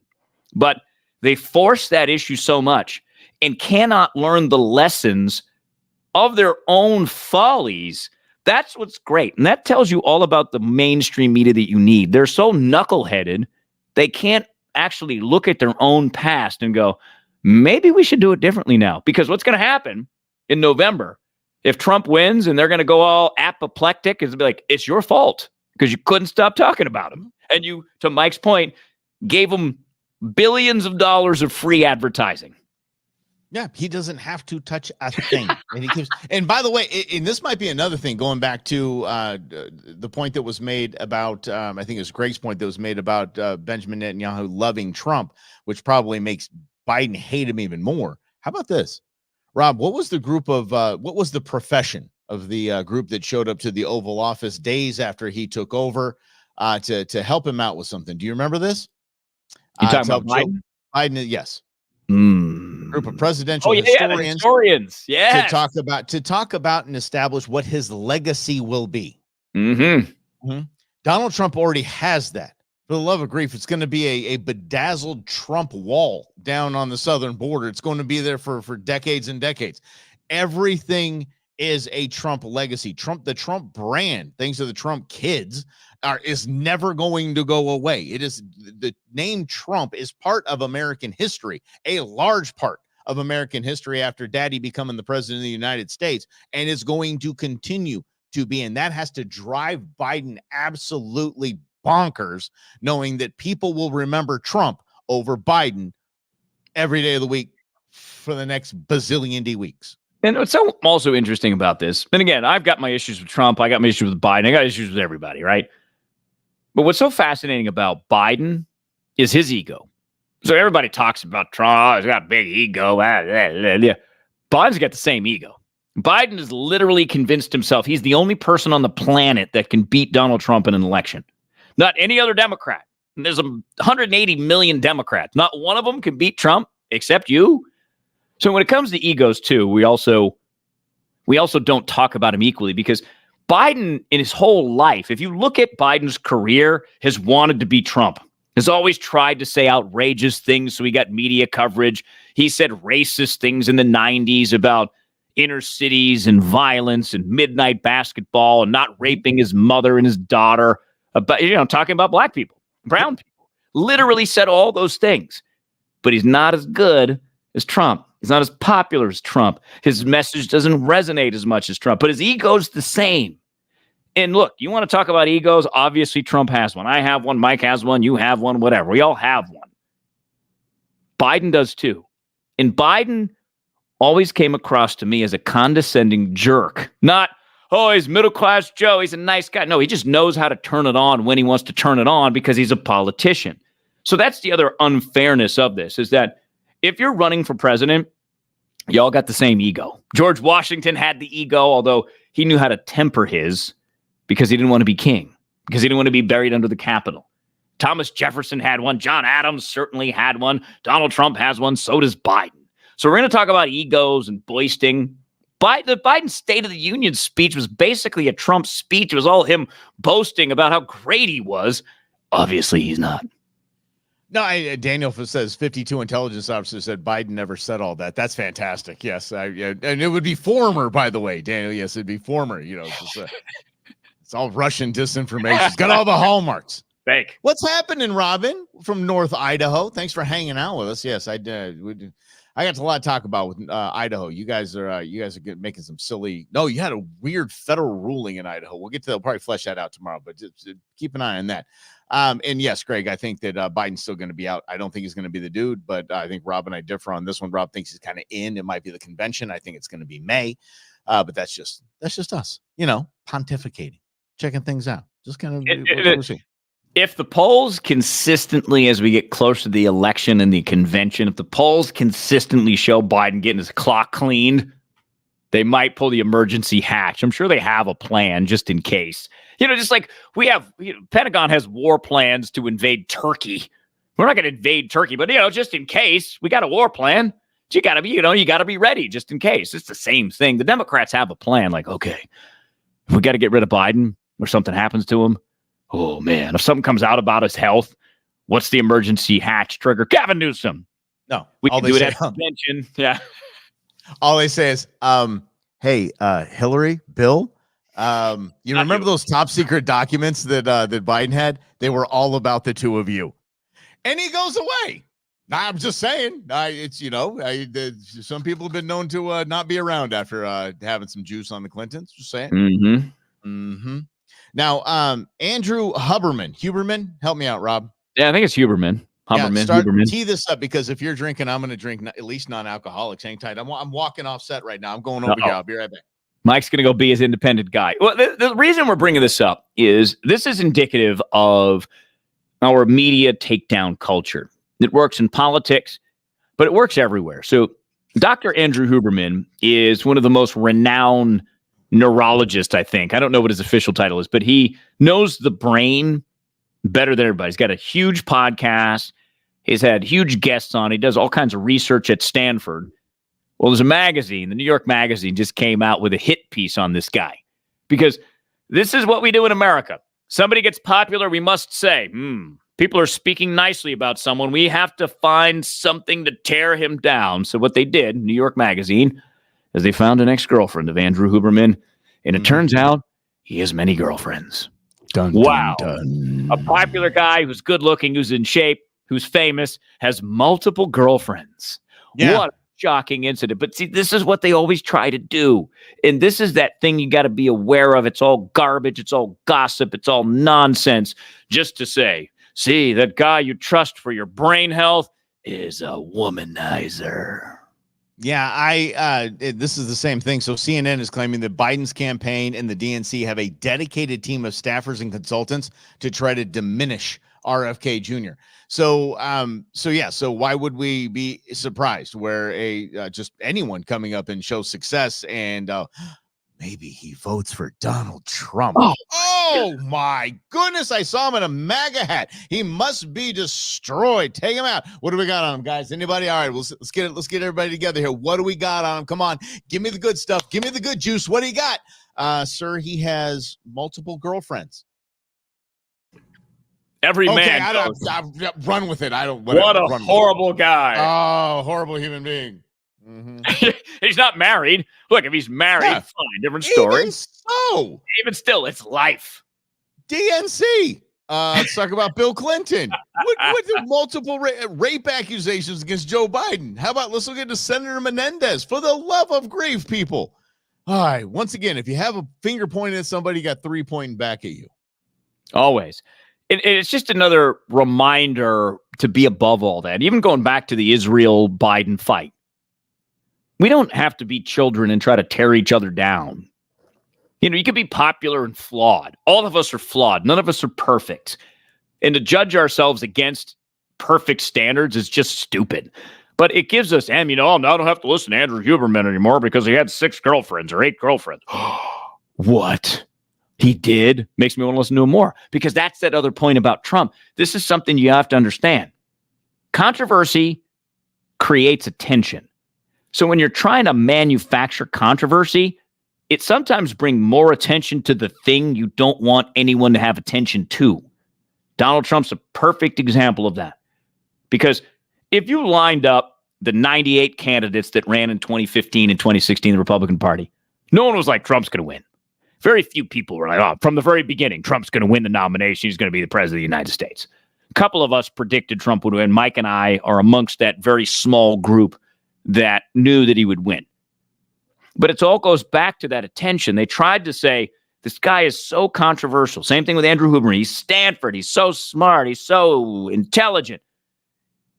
Speaker 2: But they forced that issue so much and cannot learn the lessons of their own follies. That's what's great. And that tells you all about the mainstream media that you need. They're so knuckleheaded, they can't actually look at their own past and go, maybe we should do it differently now. Because what's going to happen in November, if Trump wins and they're going to go all apoplectic, is be like, it's your fault because you couldn't stop talking about him. And you, to Mike's point, gave him billions of dollars of free advertising.
Speaker 1: Yeah, he doesn't have to touch a thing. And he keeps, and by the way, and this might be another thing, going back to the point that was made about, I think it was Greg's point that was made about Benjamin Netanyahu loving Trump, which probably makes Biden hate him even more. How about this? Rob, what was the group of, what was the profession of the group that showed up to the Oval Office days after he took over to help him out with something? Do you remember this?
Speaker 2: You talking about Biden?
Speaker 1: Biden, yes. Group of presidential
Speaker 2: historians,
Speaker 1: to talk about and establish what his legacy will be. Donald Trump already has that. For the love of grief, it's going to be a bedazzled Trump wall down on the southern border. It's going to be there for decades and decades. Everything is a Trump legacy. The Trump brand, thanks to the Trump kids, is never going to go away. It is, the name Trump is part of American history, a large part of American history after Daddy becoming the president of the United States, and is going to continue to be. And that has to drive Biden absolutely bonkers, knowing that people will remember Trump over Biden every day of the week for the next bazillion weeks.
Speaker 2: And what's so also interesting about this, and again, I've got my issues with Trump, I got my issues with Biden, I got issues with everybody, right? But what's so fascinating about Biden is his ego. So everybody talks about Trump, he's got a big ego. Biden's got the same ego. Biden has literally convinced himself he's the only person on the planet that can beat Donald Trump in an election. Not any other Democrat. And there's 180 million Democrats. Not one of them can beat Trump except you. So when it comes to egos too, we also don't talk about him equally, because Biden in his whole life, if you look at Biden's career, has wanted to be Trump, has always tried to say outrageous things so he got media coverage. He said racist things in the 90s about inner cities and violence and midnight basketball and not raping his mother and his daughter, about, talking about black people, brown people. Literally said all those things. But he's not as good as Trump. He's not as popular as Trump. His message doesn't resonate as much as Trump, but his ego's the same. And look, you want to talk about egos? Obviously, Trump has one. I have one. Mike has one. You have one. Whatever. We all have one. Biden does too. And Biden always came across to me as a condescending jerk. Not, oh, he's middle-class Joe. He's a nice guy. No, he just knows how to turn it on when he wants to turn it on because he's a politician. So that's the other unfairness of this, is that if you're running for president, y'all got the same ego. George Washington had the ego, although he knew how to temper his, because he didn't want to be king, because he didn't want to be buried under the Capitol. Thomas Jefferson had one. John Adams certainly had one. Donald Trump has one. So does Biden. So we're going to talk about egos and boasting. The Biden State of the Union speech was basically a Trump speech. It was all him boasting about how great he was. Obviously, he's not.
Speaker 1: No, Daniel says 52 intelligence officers said Biden never said all that. That's fantastic. Yes, and it would be former, by the way, Daniel. Yes, it'd be former. It's all Russian disinformation. It's got all the hallmarks.
Speaker 2: Fake.
Speaker 1: What's happening, Robin from North Idaho? Thanks for hanging out with us. Yes, I did. I got a lot to talk about with Idaho. You guys are making some silly. No, you had a weird federal ruling in Idaho. We'll get to. They'll probably flesh that out tomorrow, but just keep an eye on that. And yes, Greg, I think that Biden's still going to be out. I don't think he's going to be the dude, but I think Rob and I differ on this one. Rob thinks he's kind of in. It might be the convention. I think it's going to be May, but that's just us, pontificating, checking things out. Just kind of.
Speaker 2: If the polls consistently, as we get closer to the election and the convention, if the polls consistently show Biden getting his clock cleaned, they might pull the emergency hatch. I'm sure they have a plan just in case. Just like we have, Pentagon has war plans to invade Turkey. We're not going to invade Turkey, but just in case, we got a war plan. You got to be, you got to be ready just in case. It's the same thing. The Democrats have a plan. Like, okay, if we got to get rid of Biden or something happens to him. Oh man, if something comes out about his health, what's the emergency hatch trigger? Gavin Newsom.
Speaker 1: No,
Speaker 2: we can do it at the convention. Yeah.
Speaker 1: All they say is, hey, Hillary, Bill, you remember those top secret documents that Biden had? They were all about the two of you. And he goes away. I'm just saying, it's, some people have been known to not be around after having some juice on the Clintons. Just saying. Mm-hmm. Now, Andrew Huberman, help me out, Rob.
Speaker 2: Yeah, I think it's Huberman. Huberman.
Speaker 1: Tee this up, because if you're drinking, I'm going to drink at least non-alcoholics. Hang tight. I'm walking off set right now. I'm going over here. I'll be right back.
Speaker 2: Mike's going to go be his independent guy. Well, the reason we're bringing this up is this is indicative of our media takedown culture. It works in politics, but it works everywhere. So Dr. Andrew Huberman is one of the most renowned neurologists, I think. I don't know what his official title is, but he knows the brain better than everybody. He's got a huge podcast. He's had huge guests on. He does all kinds of research at Stanford. Well, there's a magazine, the New York Magazine, just came out with a hit piece on this guy, because this is what we do in America. Somebody gets popular, we must say, people are speaking nicely about someone. We have to find something to tear him down. So what they did, New York Magazine, is they found an ex-girlfriend of Andrew Huberman, and it turns out he has many girlfriends. Wow. A popular guy who's good looking, who's in shape, who's famous, has multiple girlfriends. Yeah. What a shocking incident. But see, this is what they always try to do. And this is that thing you got to be aware of. It's all garbage. It's all gossip. It's all nonsense. Just to say, see, that guy you trust for your brain health is a womanizer.
Speaker 1: Yeah, this is the same thing. So CNN is claiming that Biden's campaign and the DNC have a dedicated team of staffers and consultants to try to diminish RFK Jr. So why would we be surprised where just anyone coming up and shows success and maybe he votes for Donald Trump? Oh my goodness. I saw him in a MAGA hat. He must be destroyed. Take him out. What do we got on him, guys? Anybody? All right, let's get everybody together here. What do we got on him? Come on. Give me the good stuff. Give me the good juice. What do you got? Sir, he has multiple girlfriends.
Speaker 2: Every man.
Speaker 1: I run with it.
Speaker 2: What a horrible guy.
Speaker 1: Oh, horrible human being. Mm-hmm.
Speaker 2: He's not married. Look, if he's married, fine, different story. Even still, it's life.
Speaker 1: DNC. Let's talk about Bill Clinton. What multiple rape accusations against Joe Biden? How about let's look at Senator Menendez? For the love of grief, people. All right. Once again, if you have a finger pointed at somebody, you got three pointing back at you.
Speaker 2: Always. It's just another reminder to be above all that. Even going back to the Israel-Biden fight. We don't have to be children and try to tear each other down. You can be popular and flawed. All of us are flawed. None of us are perfect. And to judge ourselves against perfect standards is just stupid. But it gives us, I don't have to listen to Andrew Huberman anymore because he had 6 girlfriends or 8 girlfriends. What? He did? Makes me want to listen to him more. Because that's that other point about Trump. This is something you have to understand. Controversy creates attention. So when you're trying to manufacture controversy, it sometimes brings more attention to the thing you don't want anyone to have attention to. Donald Trump's a perfect example of that. Because if you lined up the 98 candidates that ran in 2015 and 2016, the Republican Party, no one was like, Trump's going to win. Very few people were like, oh, from the very beginning, Trump's going to win the nomination. He's going to be the president of the United States. A couple of us predicted Trump would win. Mike and I are amongst that very small group that knew that he would win. But it all goes back to that attention. They tried to say, this guy is so controversial. Same thing with Andrew Huberman. He's Stanford. He's so smart. He's so intelligent.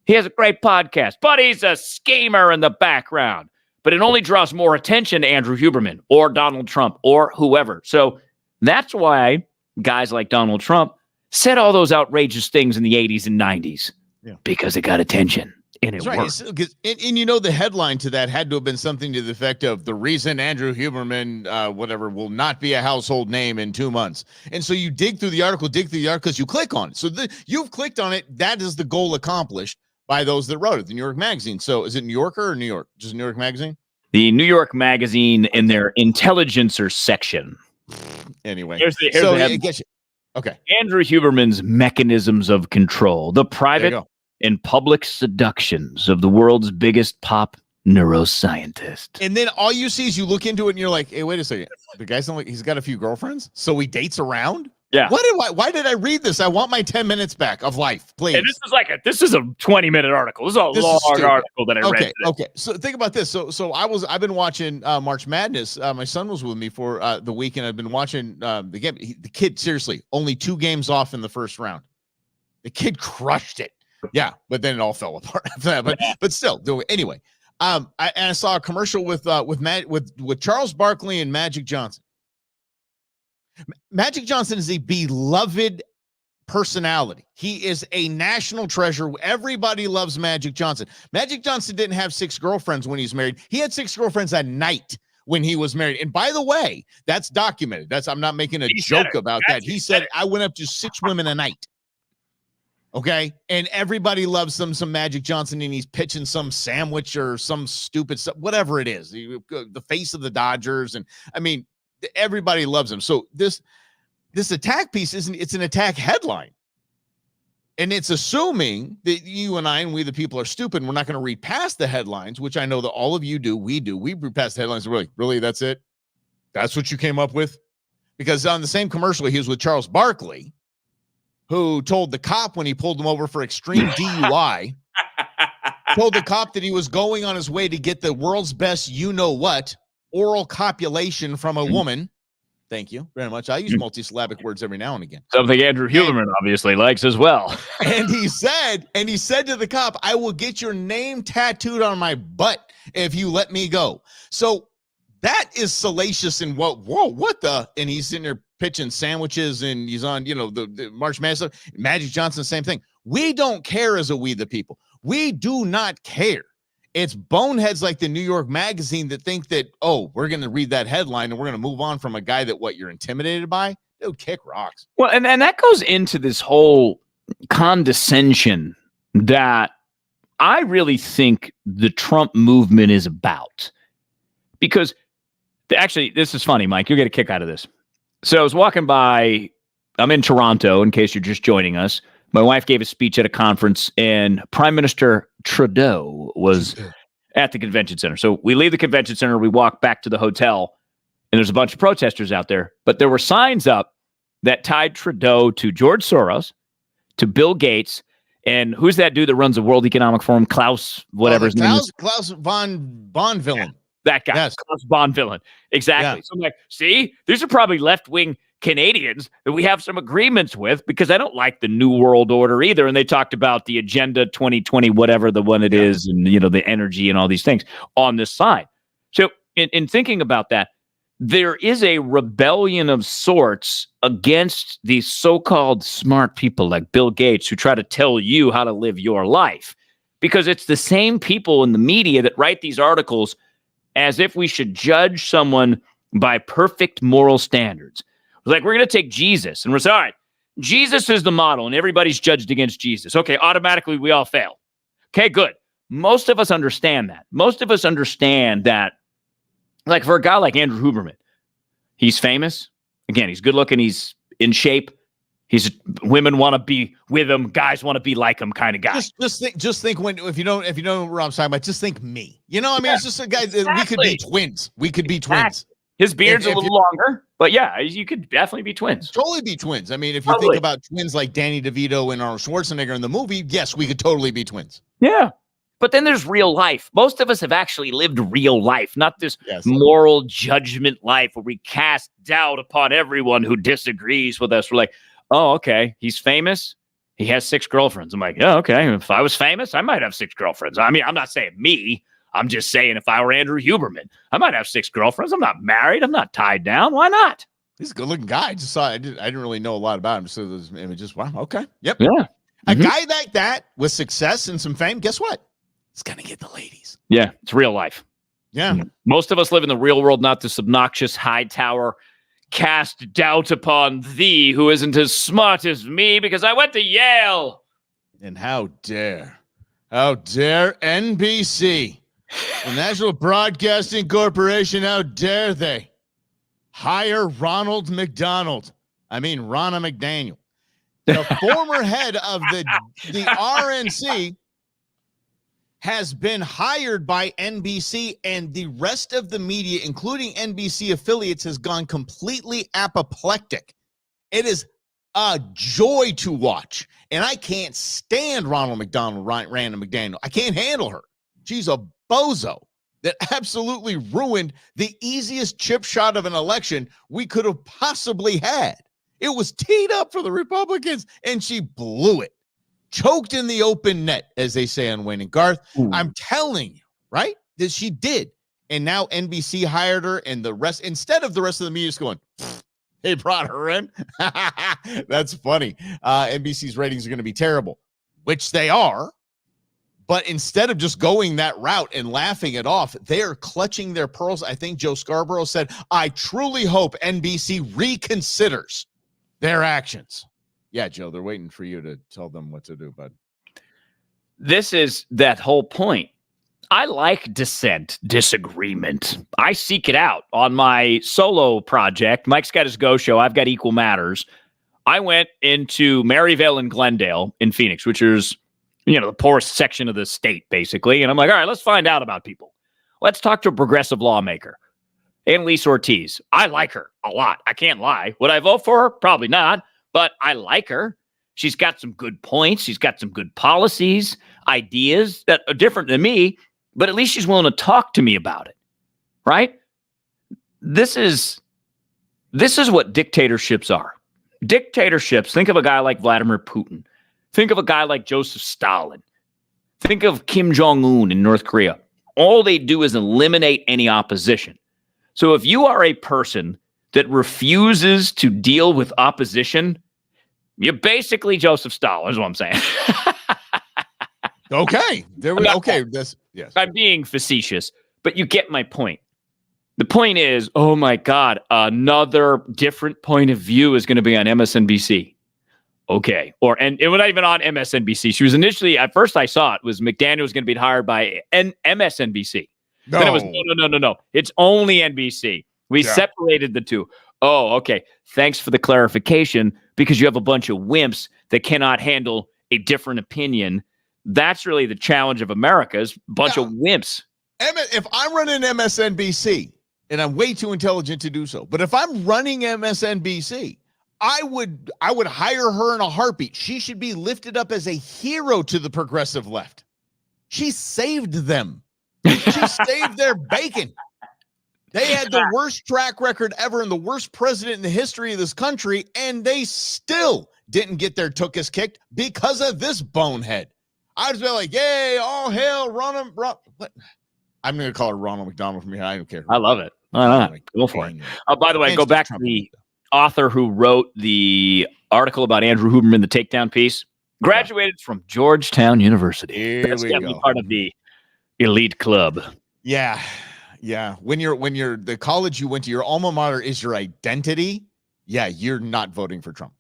Speaker 2: He has a great podcast, but he's a schemer in the background. But it only draws more attention to Andrew Huberman or Donald Trump or whoever. So that's why guys like Donald Trump said all those outrageous things in the 80s and 90s. Yeah. Because it got attention. And it worked.
Speaker 1: And you know, the headline to that had to have been something to the effect of the reason Andrew Huberman, whatever, will not be a household name in 2 months. And so you dig through the article because you click on it. So you've clicked on it. That is the goal accomplished by those that wrote it, the New York Magazine. So is it New Yorker or New York? Just New York Magazine?
Speaker 2: The New York Magazine in their intelligencer section.
Speaker 1: Anyway.
Speaker 2: Here's the
Speaker 1: okay.
Speaker 2: Andrew Huberman's mechanisms of control. The private and public seductions of the world's biggest pop neuroscientist.
Speaker 1: And then all you see is you look into it and you're like, hey, wait a second. The guy's not like he's got a few girlfriends, so he dates around?
Speaker 2: Yeah.
Speaker 1: Why did I read this? I want my 10 minutes back of life, please.
Speaker 2: And this is a 20-minute article. This is a long article that I read today.
Speaker 1: Okay. So think about this. So I've been watching March Madness. My son was with me for the weekend. I've been watching the game. The kid, seriously, only 2 games off in the first round. The kid crushed it. Yeah, but then it all fell apart after that. But still, anyway. I saw a commercial with Charles Barkley and Magic Johnson. Magic Johnson is a beloved personality. He is a national treasure. Everybody loves Magic Johnson. Magic Johnson didn't have 6 girlfriends when he was married. He had 6 girlfriends a night when he was married. And by the way, that's documented. I'm not making a joke about that. He said, I went up to 6 women a night. Okay. And everybody loves some Magic Johnson, and he's pitching some sandwich or some stupid stuff, whatever it is, the face of the Dodgers. And I mean, everybody loves him. So this attack piece it's an attack headline. And it's assuming that you and I and we, the people, are stupid. And we're not going to read past the headlines, which I know that all of you do. We read past the headlines. We're like, really? That's it? That's what you came up with? Because on the same commercial, he was with Charles Barkley, who told the cop when he pulled him over for extreme DUI, told the cop that he was going on his way to get the world's best you-know-what oral copulation from a woman. Thank you very much. I use multisyllabic words every now and again.
Speaker 2: Something Andrew Huberman obviously likes as well.
Speaker 1: And he said to the cop, I will get your name tattooed on my butt if you let me go. So that is salacious and what the? And he's sitting there pitching sandwiches, and he's on, the March Madness. Magic Johnson, same thing. We don't care as a we the people. We do not care. It's boneheads like the New York Magazine that think that, we're going to read that headline and we're going to move on from a guy that you're intimidated by. Dude, kick rocks.
Speaker 2: Well, and that goes into this whole condescension that I really think the Trump movement is about. Because actually, this is funny, Mike. You'll get a kick out of this. So I was walking by, I'm in Toronto, in case you're just joining us. My wife gave a speech at a conference, and Prime Minister Trudeau was at the convention center. So we leave the convention center, we walk back to the hotel, and there's a bunch of protesters out there. But there were signs up that tied Trudeau to George Soros, to Bill Gates, and who's that dude that runs the World Economic Forum? Klaus, whatever his name is.
Speaker 1: Klaus von Bonvillain.
Speaker 2: That guy,
Speaker 1: yes.
Speaker 2: Klaus Bonvillain. Exactly. Yeah. So I'm like, see, these are probably left-wing Canadians that we have some agreements with, because I don't like the New World Order either. And they talked about the Agenda 2020, whatever the one it is, and the energy and all these things on this side. So in thinking about that, there is a rebellion of sorts against these so-called smart people like Bill Gates, who try to tell you how to live your life, because it's the same people in the media that write these articles as if we should judge someone by perfect moral standards. Like, we're going to take Jesus and we're saying, all right, Jesus is the model and everybody's judged against Jesus. Okay, automatically we all fail. Okay, good. Most of us understand that. Most of us understand that, like, for a guy like Andrew Huberman, he's famous. Again, he's good looking. He's in shape. Women want to be with him, guys want to be like him kind of guy.
Speaker 1: Just think when if you know what I'm talking about, just think me. You know, I mean, it's just a guy that we could be twins. We could be twins.
Speaker 2: His beard's a little longer, but yeah, you could definitely be twins.
Speaker 1: Totally be twins. I mean, if you think about twins like Danny DeVito and Arnold Schwarzenegger in the movie, yes, we could totally be twins.
Speaker 2: Yeah. But then there's real life. Most of us have actually lived real life, not this moral judgment life where we cast doubt upon everyone who disagrees with us. We're like, oh, okay, he's famous. He has 6 girlfriends. I'm like, yeah, okay. If I was famous, I might have 6 girlfriends. I mean, I'm not saying me. I'm just saying if I were Andrew Huberman, I might have 6 girlfriends. I'm not married. I'm not tied down. Why not?
Speaker 1: He's a good-looking guy. I didn't really know a lot about him. So those images, wow, okay. Yep.
Speaker 2: Yeah.
Speaker 1: A guy like that with success and some fame, guess what? It's going to get the ladies.
Speaker 2: Yeah, it's real life.
Speaker 1: Yeah.
Speaker 2: Most of us live in the real world, not this obnoxious high tower. Cast doubt upon thee who isn't as smart as me because I went to Yale.
Speaker 1: And how dare NBC, the National Broadcasting Corporation, how dare they hire Ronald McDonald? I mean, Ronna McDaniel, the former head of the RNC, has been hired by NBC, and the rest of the media, including NBC affiliates, has gone completely apoplectic. It is a joy to watch, and I can't stand Ronald McDonald, Ronna McDaniel. I can't handle her. She's a bozo that absolutely ruined the easiest chip shot of an election we could have possibly had. It was teed up for the Republicans, and she blew it. Choked in the open net, as they say on Wayne and Garth. Ooh. I'm telling you, right? That she did. And now NBC hired her, and the rest, instead of the rest of the media just going, they brought her in. That's funny. NBC's ratings are going to be terrible, which they are. But instead of just going that route and laughing it off, they are clutching their pearls. I think Joe Scarborough said, I truly hope NBC reconsiders their actions. Yeah, Joe, they're waiting for you to tell them what to do, bud.
Speaker 2: This is that whole point. I like dissent, disagreement. I seek it out on my solo project. Mike's got his Go Show. I've got Equal Matters. I went into Maryvale and Glendale in Phoenix, which is, the poorest section of the state, basically. And I'm like, all right, let's find out about people. Let's talk to a progressive lawmaker. Annalise Ortiz. I like her a lot. I can't lie. Would I vote for her? Probably not. But I like her. She's got some good points. She's got some good policies, ideas that are different than me, but at least she's willing to talk to me about it, right? This is what dictatorships are. Dictatorships, think of a guy like Vladimir Putin. Think of a guy like Joseph Stalin. Think of Kim Jong-un in North Korea. All they do is eliminate any opposition. So if you are a person that refuses to deal with opposition, you're basically Joseph Stalin, is what I'm saying.
Speaker 1: Okay. Yes.
Speaker 2: I'm being facetious, but you get my point. The point is, oh my God, another different point of view is going to be on MSNBC. Okay. And it was not even on MSNBC. She was initially, at first I saw it, was McDaniel was going to be hired by MSNBC.
Speaker 1: No.
Speaker 2: Then it was, no. It's only NBC. We separated the two. Oh, okay. Thanks for the clarification, because you have a bunch of wimps that cannot handle a different opinion. That's really the challenge of America, is a bunch of wimps.
Speaker 1: If I'm running MSNBC, and I'm way too intelligent to do so, but if I'm running MSNBC, I would hire her in a heartbeat. She should be lifted up as a hero to the progressive left. She saved them. She saved their bacon. They had the worst track record ever and the worst president in the history of this country, and they still didn't get their tuchus kicked because of this bonehead. I was like, yay, all hail, Ronald. I'm going to call her Ronald McDonald from here. I don't care.
Speaker 2: I love it. Go for it. By the way, go back to the author who wrote the article about Andrew Huberman, the takedown piece. Graduated from Georgetown University. That's definitely part of the elite club.
Speaker 1: Yeah. Yeah. When you're the college you went to, your alma mater is your identity. Yeah. You're not voting for Trump.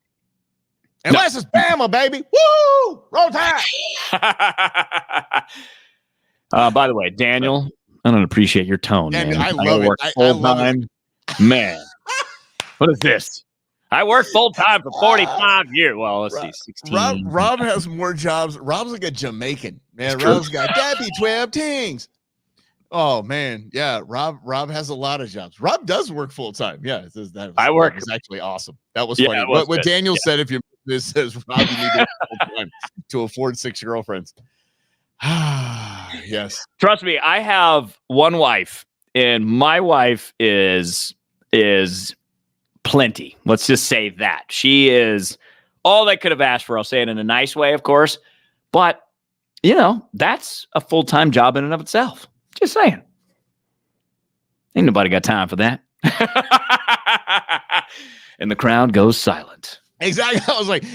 Speaker 1: Unless it's Bama, baby. Woo! Roll Tide.
Speaker 2: By the way, Daniel, I don't appreciate your tone, man.
Speaker 1: I love it.
Speaker 2: I love it. Man, what is this? I worked full time for 45 years. Well, let's see, 16.
Speaker 1: Rob has more jobs. Rob's like a Jamaican, man.
Speaker 2: It's
Speaker 1: Rob's
Speaker 2: true.
Speaker 1: got Debbie 12 things. Oh man, yeah. Rob has a lot of jobs. Rob does work full time. Yeah, that was actually awesome. That was funny. What Daniel said, if you this says Rob, you need to work full time to afford 6 girlfriends. Yes.
Speaker 2: Trust me, I have one wife, and my wife is plenty. Let's just say that. She is all I could have asked for. I'll say it in a nice way, of course. But, that's a full-time job in and of itself. Just saying. Ain't nobody got time for that. And the crowd goes silent.
Speaker 1: Exactly. I was like,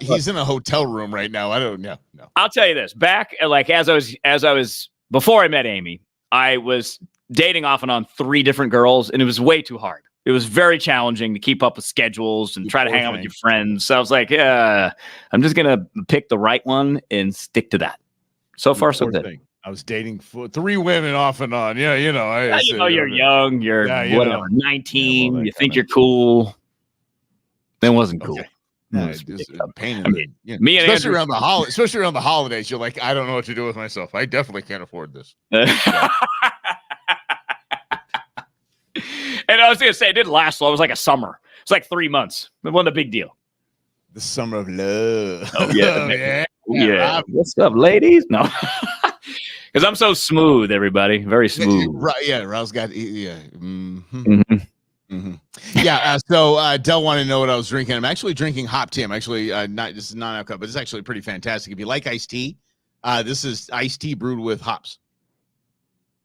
Speaker 1: he's in a hotel room right now. I don't know. No.
Speaker 2: I'll tell you this. Back, like, as I was before I met Amy, I was dating off and on 3 different girls, and it was way too hard. It was very challenging to keep up with schedules and try to hang out with your friends. So I was like, I'm just going to pick the right one and stick to that. So far, so good.
Speaker 1: I was dating 3 women off and on. Yeah,
Speaker 2: you're young. You're 19. You think you're cool. That wasn't cool.
Speaker 1: Okay. Just a pain in the, me and especially around the holidays, you're like, I don't know what to do with myself. I definitely can't afford this.
Speaker 2: And I was going to say, it didn't last long. It was like a summer. It's like 3 months. It wasn't a big deal.
Speaker 1: The summer of love.
Speaker 2: Oh, yeah. Yeah. What's up, ladies? No. Because I'm so smooth, everybody. Very smooth.
Speaker 1: Right. Yeah. Rob's got, yeah. Mm-hmm. Mm-hmm. Yeah. So Del wanted to know what I was drinking. I'm actually drinking hop tea. I'm actually this is not alcohol, but it's actually pretty fantastic. If you like iced tea, this is iced tea brewed with hops.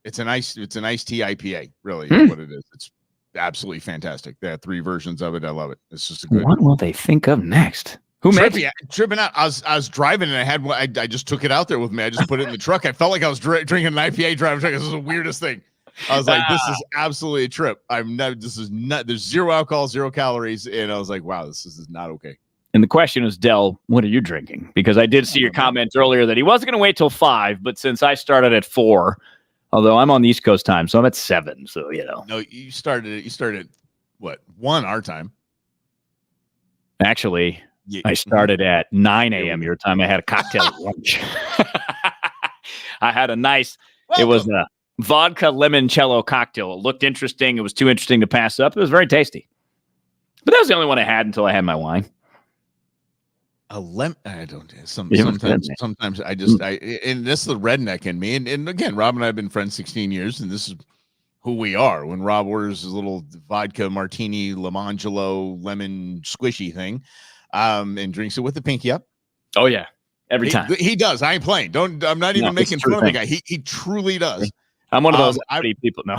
Speaker 1: It's an iced tea IPA, really, is what it is. It's absolutely fantastic. They have 3 versions of it. I love it. It's just a good.
Speaker 2: What will they think of next? Who makes it?
Speaker 1: Tripping out. I was driving and I had one. I just took it out there with me. I just put it in the truck. I felt like I was drinking an IPA driving truck. This is the weirdest thing. I was like, this is absolutely a trip. This is not. There's 0 alcohol, 0 calories, and I was like, wow, this is not okay.
Speaker 2: And the question is, Del, what are you drinking? Because I did see your comment earlier that he wasn't going to wait till 5, but since I started at 4. Although I'm on the East Coast time, so I'm at 7. So
Speaker 1: No, you started what 1 our time.
Speaker 2: Actually, I started at 9 a.m. your time. I had a cocktail at lunch. I had a nice. Welcome. It was a vodka limoncello cocktail. It looked interesting. It was too interesting to pass up. It was very tasty. But that was the only one I had until I had my wine.
Speaker 1: I don't. Sometimes I just and this is the redneck in me. And again, Rob and I have been friends 16 years, and this is who we are. When Rob orders his little vodka martini, Limangelo, lemon squishy thing, and drinks it with the pinky up.
Speaker 2: Oh yeah, every time
Speaker 1: he does. I ain't playing. I'm not even making fun of the guy. He truly does.
Speaker 2: I'm one of those people. No,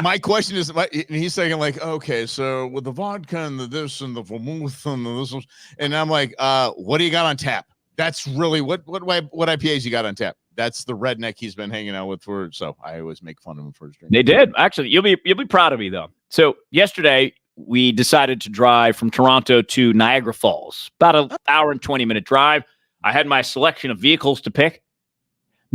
Speaker 1: my question is, he's saying like, okay, so with the vodka and the this and the vermouth and the this, and I'm like, what do you got on tap? That's really what IPAs you got on tap? That's the redneck he's been hanging out with for. So I always make fun of him for his drink.
Speaker 2: They did actually. You'll be proud of me though. So yesterday we decided to drive from Toronto to Niagara Falls, about an hour and 20-minute drive. I had my selection of vehicles to pick.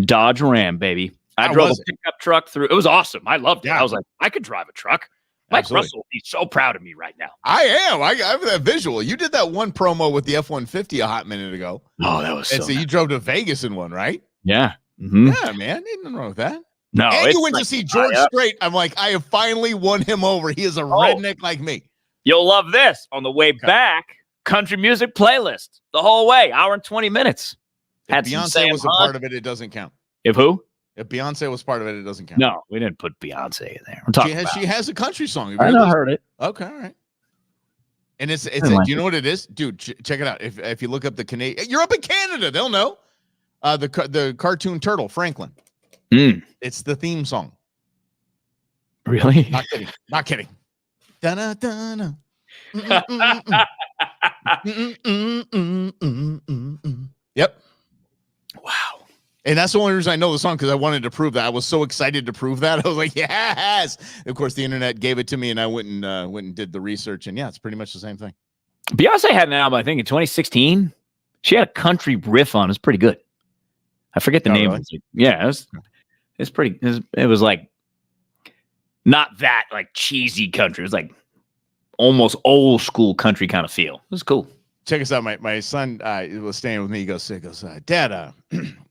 Speaker 2: Dodge Ram, baby. I drove a pickup truck through. It was awesome. I loved it. I was like, I could drive a truck. Mike Russell would be so proud of me right now.
Speaker 1: I am. I have that visual. You did that one promo with the F-150 a hot minute ago.
Speaker 2: Oh, that was
Speaker 1: so you drove to Vegas in one, right?
Speaker 2: Yeah.
Speaker 1: Mm-hmm. Yeah, man. Ain't nothing wrong with that.
Speaker 2: No.
Speaker 1: And you went to see George Strait. I'm like, I have finally won him over. He is a redneck like me.
Speaker 2: You'll love this. On the way back, country music playlist the whole way, hour and 20 minutes.
Speaker 1: If Beyonce was a part of it, it doesn't count.
Speaker 2: If who?
Speaker 1: If Beyonce was part of it, it doesn't count.
Speaker 2: No, we didn't put Beyonce in there. We're talking
Speaker 1: she has a country song.
Speaker 2: I heard it.
Speaker 1: Okay, all right. And do you know what it is? Dude, check it out. If you look up the Canadian, you're up in Canada, they'll know. The cartoon turtle, Franklin. It's the theme song.
Speaker 2: Really?
Speaker 1: Not kidding. Da-da-da-da. Yep.
Speaker 2: Wow.
Speaker 1: And that's the only reason I know the song, because I wanted to prove that. I was so excited to prove that. I was like, yes. Of course, the internet gave it to me, and I went and did the research. And yeah, it's pretty much the same thing.
Speaker 2: Beyonce had an album, I think, in 2016. She had a country riff on. It was pretty good. I forget the name. Really? Yeah, it's pretty. It was like not that like cheesy country. It was like almost old school country kind of feel. It was cool.
Speaker 1: Check us out. My son was staying with me. He goes, Dad,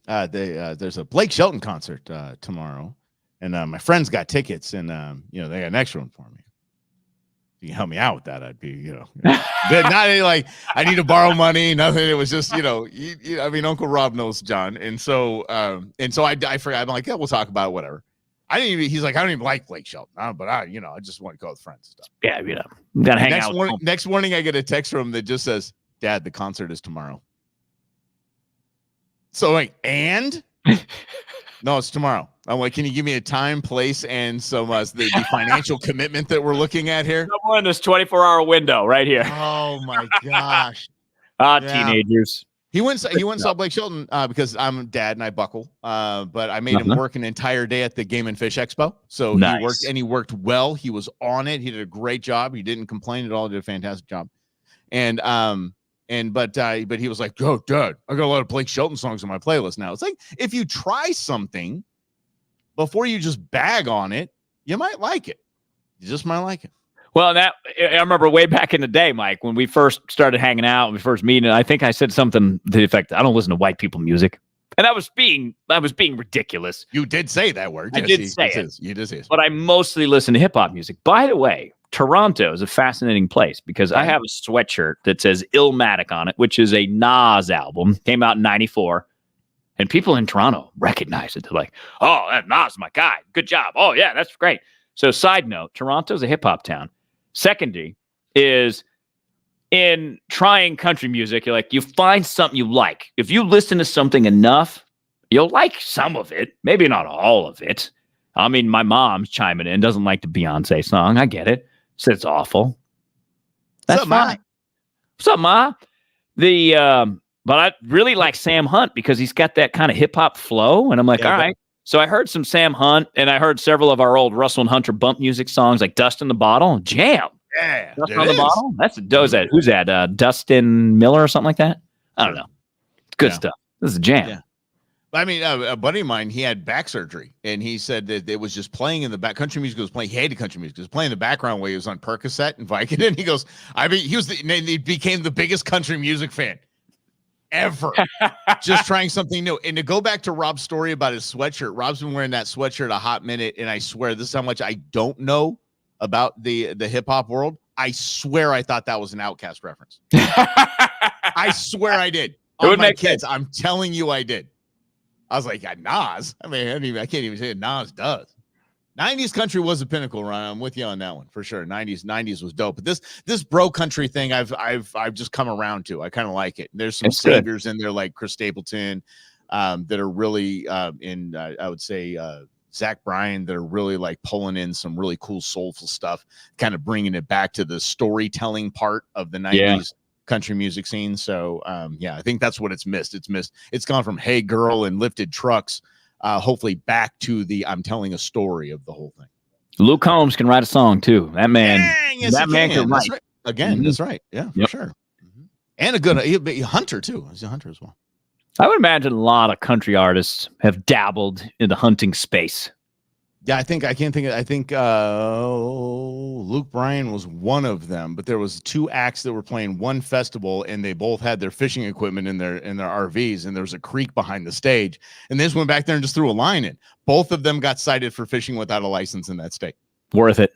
Speaker 1: there's a Blake Shelton concert tomorrow, and my friends got tickets, and they got an extra one for me. If you can help me out with that, I'd be, not any, like I need to borrow money, nothing. It was just, I mean, Uncle Rob knows John, and so I forgot. I'm like, yeah, we'll talk about it, whatever. He's like, I don't even like Blake Shelton, but I just want to go with friends and stuff.
Speaker 2: Yeah, gotta hang out.
Speaker 1: Next morning, I get a text from him that just says, Dad, the concert is tomorrow. So like, and no, it's tomorrow. I'm like, can you give me a time, place, and some the financial commitment that we're looking at here?
Speaker 2: Somewhere in this 24-hour window right here.
Speaker 1: Oh my gosh.
Speaker 2: Teenagers.
Speaker 1: He went and saw Blake Shelton because I'm dad and I buckle. But I made him work an entire day at the Game and Fish Expo. So he worked well. He was on it. He did a great job. He didn't complain at all. He did a fantastic job. But he was like, "Oh, Dad, I got a lot of Blake Shelton songs on my playlist now." It's like, if you try something before you just bag on it, you might like it. You just might like it.
Speaker 2: Well, I remember way back in the day, Mike, when we first started hanging out, when we first meeting, I think I said something to the effect, "I don't listen to white people music," and I was being ridiculous.
Speaker 1: You did say that word.
Speaker 2: I did say it.
Speaker 1: You did say it.
Speaker 2: But I mostly listen to hip hop music. By the way, Toronto is a fascinating place because I have a sweatshirt that says Illmatic on it, which is a Nas album. Came out in 94. And people in Toronto recognize it. They're like, "Oh, that Nas is my guy. Good job. Oh, yeah, that's great." So side note, Toronto's a hip-hop town. Secondary is in trying country music, you're like, you find something you like. If you listen to something enough, you'll like some of it. Maybe not all of it. I mean, my mom's chiming in, doesn't like the Beyonce song. I get it. Said it's awful. That's fine. What's up, Ma? But I really like Sam Hunt because he's got that kind of hip hop flow. And I'm like, all right. So I heard some Sam Hunt and I heard several of our old Russell and Hunter bump music songs like Dust in the Bottle. Jam.
Speaker 1: Yeah.
Speaker 2: Dust on the Bottle. Who's that? Dustin Miller or something like that? I don't know. It's good stuff. This is a jam.
Speaker 1: Yeah. I mean, a buddy of mine, he had back surgery, and he said that it was just playing in the back. Country music was playing. He hated country music. It was playing in the background while he was on Percocet and Vicodin. He goes, he became the biggest country music fan ever, just trying something new. And to go back to Rob's story about his sweatshirt, Rob's been wearing that sweatshirt a hot minute, and I swear, this is how much I don't know about the hip hop world. I swear I thought that was an Outkast reference. I swear I did. On my kids, I'm telling you, I did. I was like, Nas. I mean, I can't even say it. Nas does. 90s country was a pinnacle, Ryan. I'm with you on that one for sure. 90s was dope. But this bro country thing, I've just come around to. I kind of like it. There's some saviors in there like Chris Stapleton that are really I would say Zach Bryan that are really like pulling in some really cool soulful stuff, kind of bringing it back to the storytelling part of the 90s. Country music scene. So I think that's what it's missed. It's gone from Hey Girl and Lifted Trucks hopefully back to the I'm telling a story of the whole thing.
Speaker 2: Luke Combs can write a song too. That man, man can write.
Speaker 1: Right. Again, that's right. Yeah, for sure. Mm-hmm. And a good hunter too. He's a hunter as well.
Speaker 2: I would imagine a lot of country artists have dabbled in the hunting space.
Speaker 1: Yeah, I think Luke Bryan was one of them, but there was two acts that were playing one festival, and they both had their fishing equipment in their RVs, and there was a creek behind the stage, and they just went back there and just threw a line in. Both of them got cited for fishing without a license in that state.
Speaker 2: Worth it.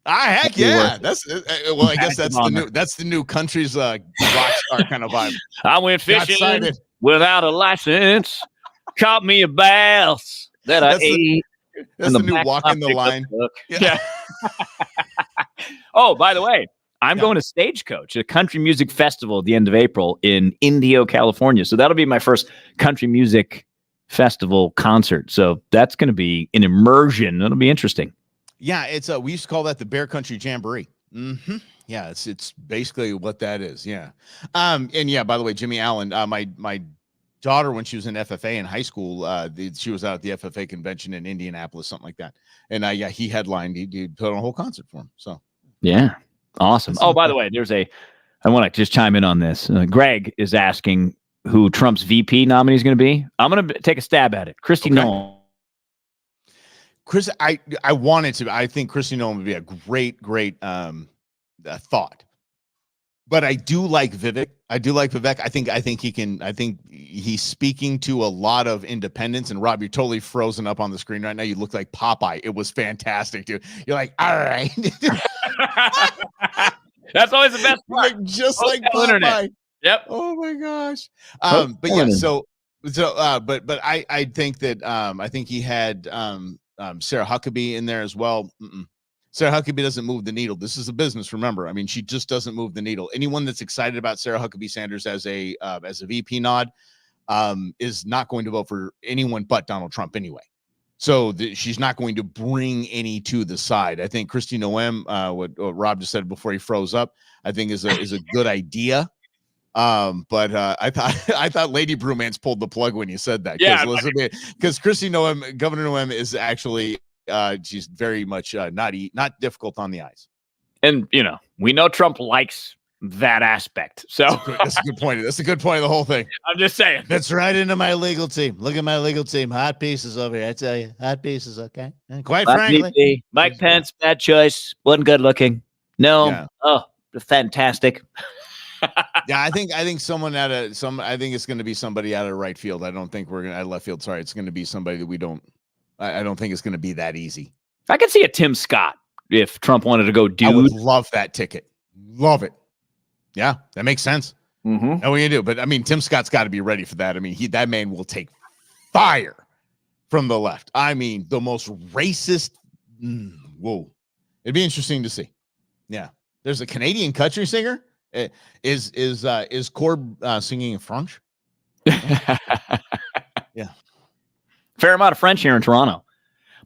Speaker 1: Heck yeah! That's well, I guess that's the new country's rock star kind of vibe.
Speaker 2: I went fishing without a license, caught me a bass that I ate.
Speaker 1: That's the new walk in the line.
Speaker 2: Yeah. Oh, by the way, I'm going to Stagecoach, a country music festival at the end of April in Indio, California. So that'll be my first country music festival concert. So that's going to be an immersion. It'll be interesting.
Speaker 1: Yeah, it's we used to call that the Bear Country Jamboree. Mm-hmm. Yeah, it's basically what that is. Yeah. And yeah, by the way, Jimmy Allen, my daughter, when she was in FFA in high school, she was out at the FFA convention in Indianapolis, something like that. And he headlined, he put on a whole concert for him. So
Speaker 2: yeah, awesome. Oh, by the way, I want to just chime in on this. Greg is asking who Trump's VP nominee is going to be. I'm going to take a stab at it. Kristi Noem.
Speaker 1: I wanted to. I think Kristi Noem would be a great thought. But I do like Vivek. I think he can. I think he's speaking to a lot of independents. And Rob, you're totally frozen up on the screen right now. You look like Popeye. It was fantastic, dude. You're like, all right.
Speaker 2: That's always the best part.
Speaker 1: Just like Popeye. Internet.
Speaker 2: Yep.
Speaker 1: Oh my gosh. But yeah. But I think that I think he had Sarah Huckabee in there as well. Sarah Huckabee doesn't move the needle. This is a business, remember. I mean, she just doesn't move the needle. Anyone that's excited about Sarah Huckabee Sanders as a VP nod is not going to vote for anyone but Donald Trump anyway. So she's not going to bring any to the side. I think Kristi Noem, what Rob just said before he froze up, I think is a good idea. But I thought Lady Brewmance pulled the plug when you said that. Because Kristi Noem, Governor Noem is actually. She's very much not difficult on the eyes.
Speaker 2: And, we know Trump likes that aspect. So
Speaker 1: that's a good point. That's a good point of the whole thing.
Speaker 2: I'm just saying.
Speaker 1: That's right into my legal team. Look at my legal team. Hot pieces over here. I tell you, hot pieces, okay? And quite frankly.
Speaker 2: Mike Pence, bad choice. Wasn't good looking. No. Yeah. Oh, fantastic.
Speaker 1: Yeah, I think someone I think it's going to be somebody out of right field. I don't think we're going to left field. Sorry. It's going to be somebody that we don't. I don't think it's going to be that easy.
Speaker 2: I could see a Tim Scott if Trump wanted to go dude.
Speaker 1: I would love that ticket. Love it. Yeah, that makes sense.
Speaker 2: Mm-hmm.
Speaker 1: Now we do, but I mean, Tim Scott's got to be ready for that. I mean, that man will take fire from the left. I mean, the most racist. Whoa, it'd be interesting to see. Yeah, there's a Canadian country singer. Is Corb singing in French? Yeah.
Speaker 2: Fair amount of French here in Toronto.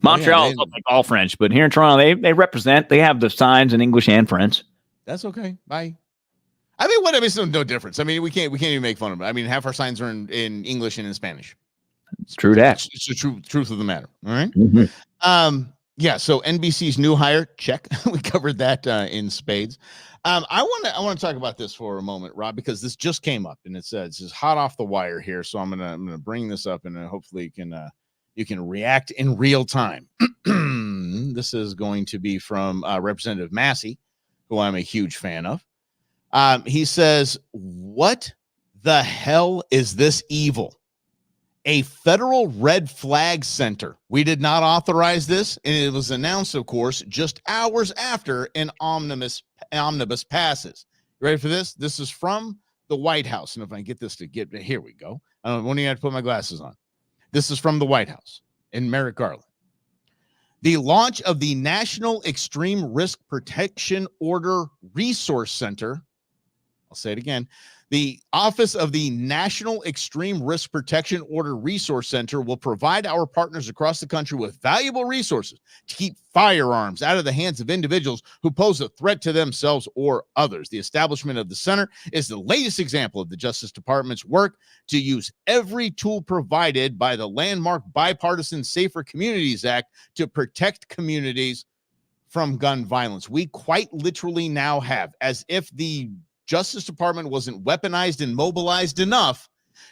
Speaker 2: Montreal is like all French, but here in Toronto, they represent. They have the signs in English and French.
Speaker 1: That's okay. Bye. I mean, what? I mean, it's no difference. I mean, we can't even make fun of it. I mean, half our signs are in English and in Spanish.
Speaker 2: It's true that.
Speaker 1: It's the truth of the matter. All right.
Speaker 2: Mm-hmm.
Speaker 1: Yeah. So NBC's new hire, check. We covered that in spades. I want to talk about this for a moment, Rob, because this just came up and it's just hot off the wire here. So I'm gonna bring this up and hopefully you can react in real time. This is going to be from Representative Massey, who I'm a huge fan of. He says, "What the hell is this evil? A federal red flag center. We did not authorize this, and it was announced, of course, just hours after an omnibus passes." You ready for this? This is from the White House. And if I get this here we go. I don't want to have to put my glasses on. This is from the White House in Merrick Garland. The launch of the National Extreme Risk Protection Order Resource Center. I'll say it again. The Office of the National Extreme Risk Protection Order Resource Center will provide our partners across the country with valuable resources to keep firearms out of the hands of individuals who pose a threat to themselves or others. The establishment of the center is the latest example of the Justice Department's work to use every tool provided by the landmark Bipartisan Safer Communities Act to protect communities from gun violence. We quite literally now have, as if the Justice Department wasn't weaponized and mobilized enough,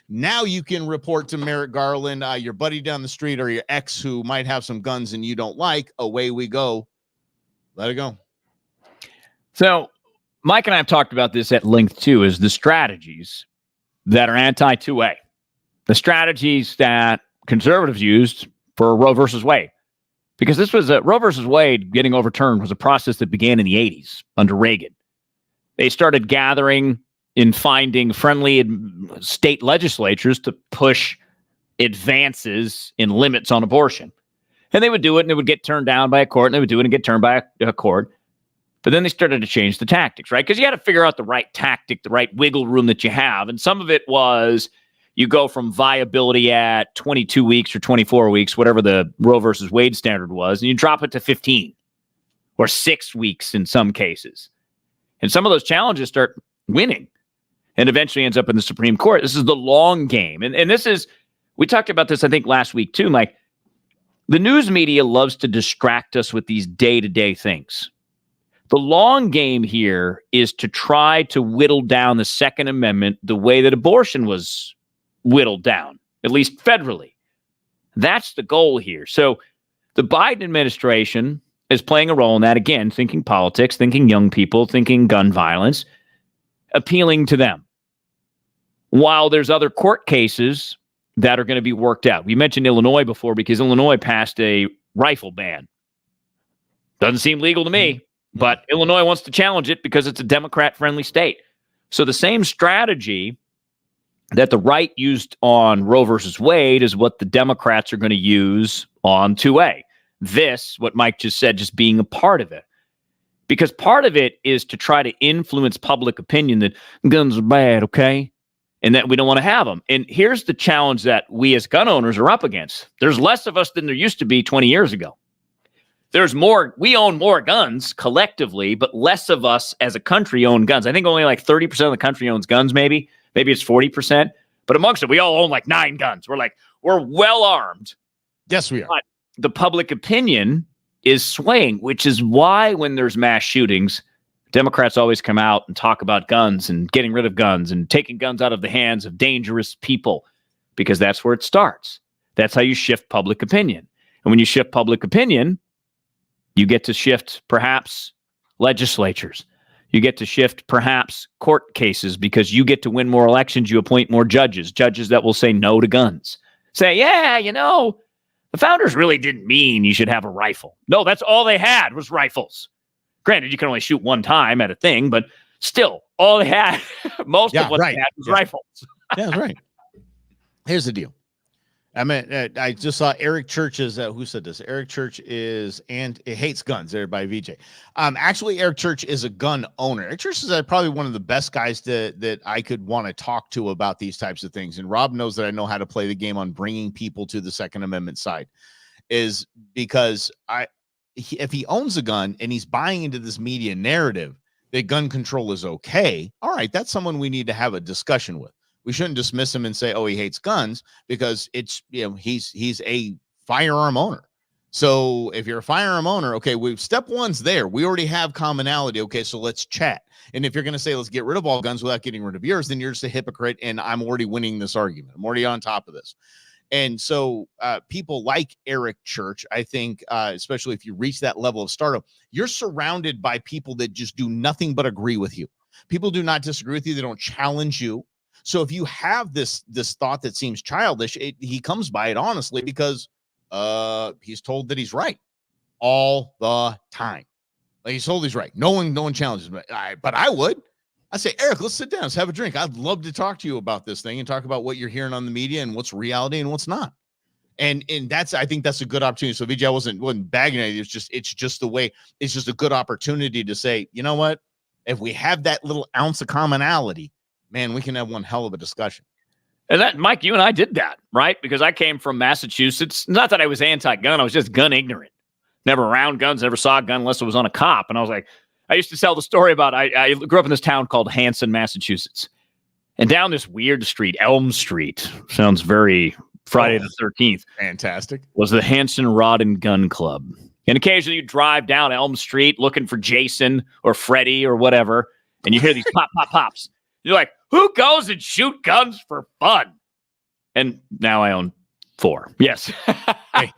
Speaker 1: now you can report to Merrick Garland, your buddy down the street or your ex who might have some guns and you don't like. Away we go. Let it go.
Speaker 2: So Mike and I have talked about this at length too, is the strategies that are anti-2A. The strategies that conservatives used for Roe versus Wade. Because this was Roe versus Wade getting overturned was a process that began in the 80s under Reagan. They started gathering and finding friendly state legislatures to push advances in limits on abortion. And they would do it and it would get turned down by a court and they would do it and get turned by a court. But then they started to change the tactics, right? Because you got to figure out the right tactic, the right wiggle room that you have. And some of it was you go from viability at 22 weeks or 24 weeks, whatever the Roe versus Wade standard was, and you drop it to 15 or 6 weeks in some cases. And some of those challenges start winning and eventually ends up in the Supreme Court. This is the long game. And this is, we talked about this, I think, last week too, Mike. The news media loves to distract us with these day-to-day things. The long game here is to try to whittle down the Second Amendment the way that abortion was whittled down, at least federally. That's the goal here. So the Biden administration is playing a role in that, again, thinking politics, thinking young people, thinking gun violence, appealing to them. While there's other court cases that are going to be worked out. We mentioned Illinois before because Illinois passed a rifle ban. Doesn't seem legal to me, but Illinois wants to challenge it because it's a Democrat-friendly state. So the same strategy that the right used on Roe versus Wade is what the Democrats are going to use on 2A. This, what Mike just said, just being a part of it. Because part of it is to try to influence public opinion that guns are bad, okay? And that we don't want to have them. And here's the challenge that we as gun owners are up against. There's less of us than there used to be 20 years ago. There's more, we own more guns collectively, but less of us as a country own guns. I think only like 30% of the country owns guns, maybe it's 40%. But amongst it, we all own like 9 guns. We're well armed.
Speaker 1: Yes, we are.
Speaker 2: But the public opinion is swaying, which is why when there's mass shootings, Democrats always come out and talk about guns and getting rid of guns and taking guns out of the hands of dangerous people, because that's where it starts. That's how you shift public opinion. And when you shift public opinion, you get to shift perhaps legislatures. You get to shift perhaps court cases because you get to win more elections. You appoint more judges that will say no to guns. Say, yeah, the founders really didn't mean you should have a rifle. No, that's all they had was rifles. Granted, you can only shoot one time at a thing, but still, all they had, most of what they had was rifles.
Speaker 1: Yeah, that's right. Here's the deal. I mean, I just saw Eric Church's, who said this? Eric Church hates guns there by VJ. Actually, Eric Church is a gun owner. Eric Church is probably one of the best guys that I could want to talk to about these types of things. And Rob knows that I know how to play the game on bringing people to the Second Amendment side, is because if he owns a gun and he's buying into this media narrative that gun control is okay, all right, that's someone we need to have a discussion with. We shouldn't dismiss him and say, oh, he hates guns, because it's, he's a firearm owner. So if you're a firearm owner, okay, step one's there. We already have commonality. Okay, so let's chat. And if you're going to say, let's get rid of all guns without getting rid of yours, then you're just a hypocrite. And I'm already winning this argument. I'm already on top of this. And so people like Eric Church, I think, especially if you reach that level of stardom, you're surrounded by people that just do nothing but agree with you. People do not disagree with you. They don't challenge you. So if you have this thought that seems childish, he comes by it honestly because he's told that he's right all the time. Like, he's told he's right. No one challenges him. But I would. I say, Eric, let's sit down. Let's have a drink. I'd love to talk to you about this thing and talk about what you're hearing on the media and what's reality and what's not. And I think that's a good opportunity. So VJ, I wasn't bagging at you. It's just the way. It's just a good opportunity to say, you know what? If we have that little ounce of commonality, man, we can have one hell of a discussion.
Speaker 2: And that, Mike, you and I did that, right? Because I came from Massachusetts. Not that I was anti-gun. I was just gun ignorant. Never around guns, never saw a gun unless it was on a cop. And I was like, I used to tell the story about, I grew up in this town called Hanson, Massachusetts. And down this weird street, Elm Street, sounds very Friday the 13th.
Speaker 1: Fantastic.
Speaker 2: Was the Hanson Rod and Gun Club. And occasionally you drive down Elm Street looking for Jason or Freddie or whatever. And you hear these pop, pop, pops. You're like, who goes and shoot guns for fun? And now I own 4. Yes.
Speaker 1: Hey,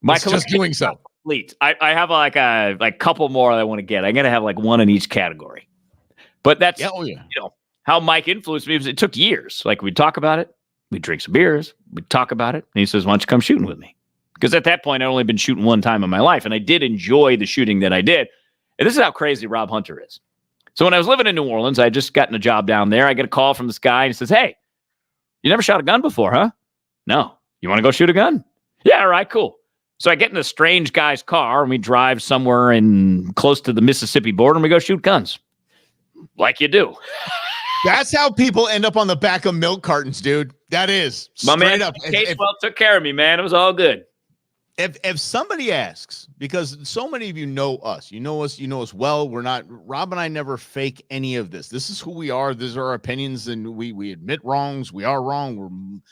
Speaker 1: my just doing so.
Speaker 2: Complete. I have like a couple more that I want to get. I'm gonna have like one in each category. But that's how Mike influenced me. It took years. Like, we'd talk about it, we'd drink some beers, we'd talk about it, and he says, "Why don't you come shooting with me?" Because at that point, I'd only been shooting one time in my life, and I did enjoy the shooting that I did. And this is how crazy Rob Hunter is. So when I was living in New Orleans, I had just gotten a job down there. I get a call from this guy, and he says, "Hey, you never shot a gun before, huh?" "No." "You want to go shoot a gun?" "Yeah, all right, cool." So I get in a strange guy's car, and we drive somewhere close to the Mississippi border, and we go shoot guns. Like you do.
Speaker 1: That's how people end up on the back of milk cartons, dude. That is
Speaker 2: my man. Up. Casewell took care of me, man. It was all good.
Speaker 1: If somebody asks, because so many of you know us, you know us well. We're not, Rob and I never fake any of this. This is who we are. These are our opinions, and we admit wrongs. We are wrong.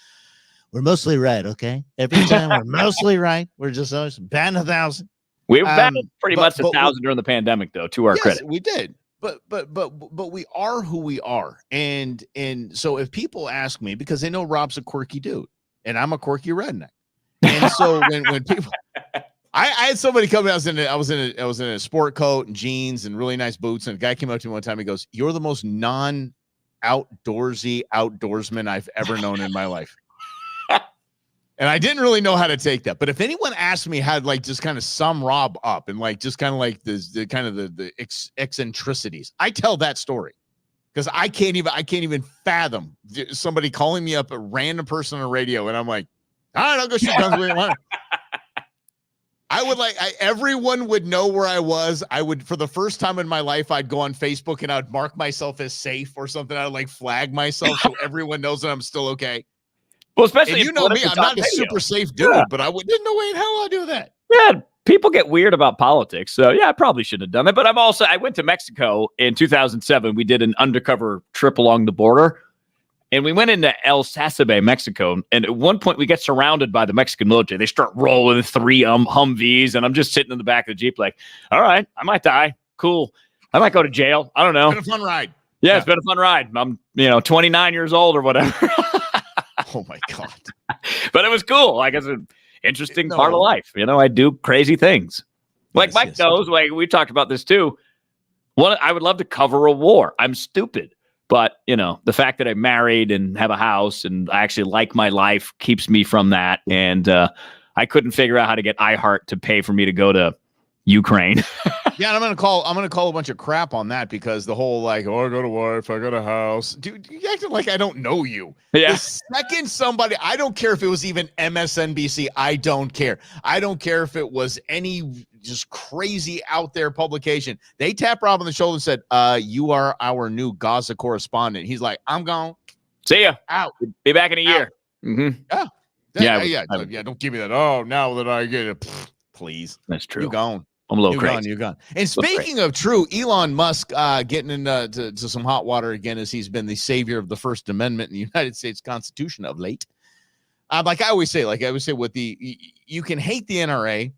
Speaker 1: We're mostly right, okay? Every time we're mostly right. We're just always batting 1,000.
Speaker 2: We've batted pretty much 1,000 during the pandemic, though, to our credit.
Speaker 1: We did. But we are who we are. And so if people ask me, because they know Rob's a quirky dude and I'm a quirky redneck. And so when people I had somebody come in. I was in a sport coat and jeans and really nice boots. And a guy came up to me one time. He goes, "You're the most non-outdoorsy outdoorsman I've ever known in my life." And I didn't really know how to take that. But if anyone asked me how to like just kind of sum Rob up and like just kind of like the kind of the eccentricities, I tell that story because I can't even fathom somebody calling me up, a random person on the radio, and I'm like, all right, I'll go shoot guns with you. I would everyone would know where I was. I would, for the first time in my life, I'd go on Facebook and I'd mark myself as safe or something. I'd like flag myself so everyone knows that I'm still okay.
Speaker 2: Well, especially,
Speaker 1: and you know me, I'm not a super safe dude, but I didn't know way in hell I'd do that.
Speaker 2: Yeah, people get weird about politics. So yeah, I probably shouldn't have done it. But I went to Mexico in 2007. We did an undercover trip along the border. And we went into El Sasabe, Mexico. And at one point, we get surrounded by the Mexican military. They start rolling 3 Humvees. And I'm just sitting in the back of the Jeep like, all right, I might die. Cool. I might go to jail. I don't know.
Speaker 1: It's been a fun ride.
Speaker 2: Yeah, it's been a fun ride. I'm 29 years old or whatever.
Speaker 1: Oh, my God.
Speaker 2: But it was cool. Like, it's an interesting part of life. I do crazy things. Like Mike knows, like we talked about this too. I would love to cover a war. I'm stupid. But, the fact that I'm married and have a house and I actually like my life keeps me from that. And I couldn't figure out how to get iHeart to pay for me to go to Ukraine.
Speaker 1: Yeah, and I'm gonna call a bunch of crap on that because the whole like, oh, I got a wife, I got a house. Dude, you acting like I don't know you.
Speaker 2: Yeah.
Speaker 1: The second somebody, I don't care if it was even MSNBC, I don't care. I don't care if it was any just crazy out there publication. They tapped Rob on the shoulder and said, you are our new Gaza correspondent. He's like, I'm gone.
Speaker 2: See ya.
Speaker 1: Out.
Speaker 2: Be back in a year. Mm-hmm.
Speaker 1: Yeah. Don't give me that. Oh, now that I get it. Please.
Speaker 2: That's true.
Speaker 1: You gone.
Speaker 2: I'm a little crazy.
Speaker 1: You're gone. And speaking of true, Elon Musk getting into to some hot water again as he's been the savior of the First Amendment in the United States Constitution of late. Like I always say, with you can hate the NRA.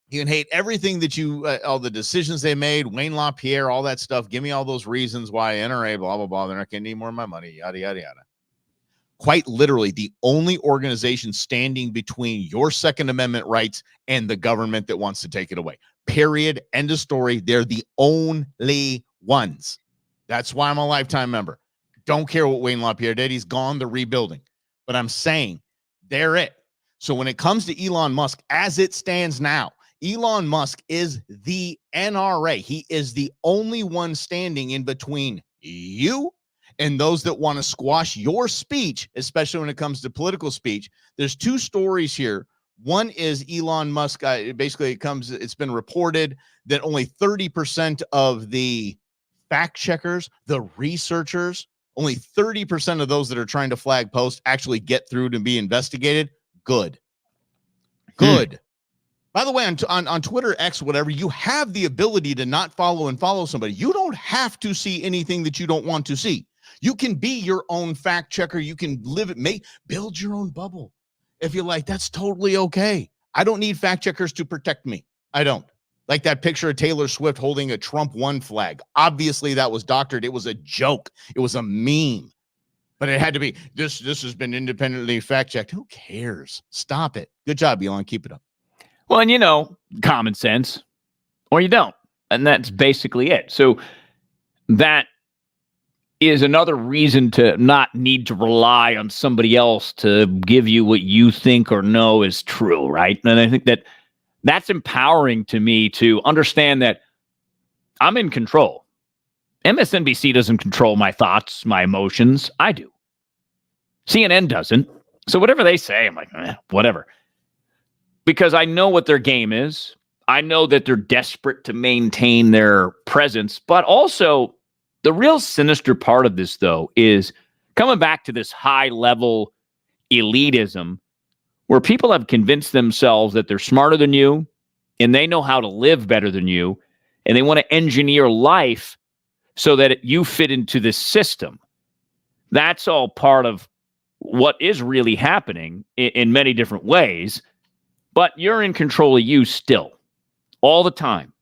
Speaker 1: You can hate everything that all the decisions they made, Wayne LaPierre, all that stuff. Give me all those reasons why NRA, blah, blah, blah. They're not getting any more of my money, yada, yada, yada. Quite literally, the only organization standing between your Second Amendment rights and the government that wants to take it away. Period. End of story. They're the only ones. That's why I'm a lifetime member. Don't care what Wayne LaPierre did. He's gone. They're rebuilding. But I'm saying they're it. So when it comes to Elon Musk, as it stands now, Elon Musk is the NRA. He is the only one standing in between you and those that want to squash your speech, especially when it comes to political speech. There's 2 stories here. One is Elon Musk. It's been reported that only 30% of the fact checkers, the researchers, only 30% of those that are trying to flag posts actually get through to be investigated. Good. By the way, on Twitter, X, whatever, you have the ability to not follow and follow somebody. You don't have to see anything that you don't want to see. You can be your own fact checker. You can build your own bubble. If you like, that's totally okay. I don't need fact checkers to protect me. I don't. Like that picture of Taylor Swift holding a Trump 1 flag. Obviously, that was doctored. It was a joke. It was a meme. But it had to be, this has been independently fact checked. Who cares? Stop it. Good job, Elon. Keep it up.
Speaker 2: Well, and common sense, or you don't. And that's basically it. So that is another reason to not need to rely on somebody else to give you what you think or know is true, right? And I think that's empowering to me to understand that I'm in control. MSNBC doesn't control my thoughts, my emotions. I do. CNN doesn't. So whatever they say, I'm like, whatever. Because I know what their game is. I know that they're desperate to maintain their presence, but also the real sinister part of this, though, is coming back to this high-level elitism where people have convinced themselves that they're smarter than you and they know how to live better than you, and they want to engineer life so that you fit into this system. That's all part of what is really happening in many different ways, but you're in control of you still, all the time.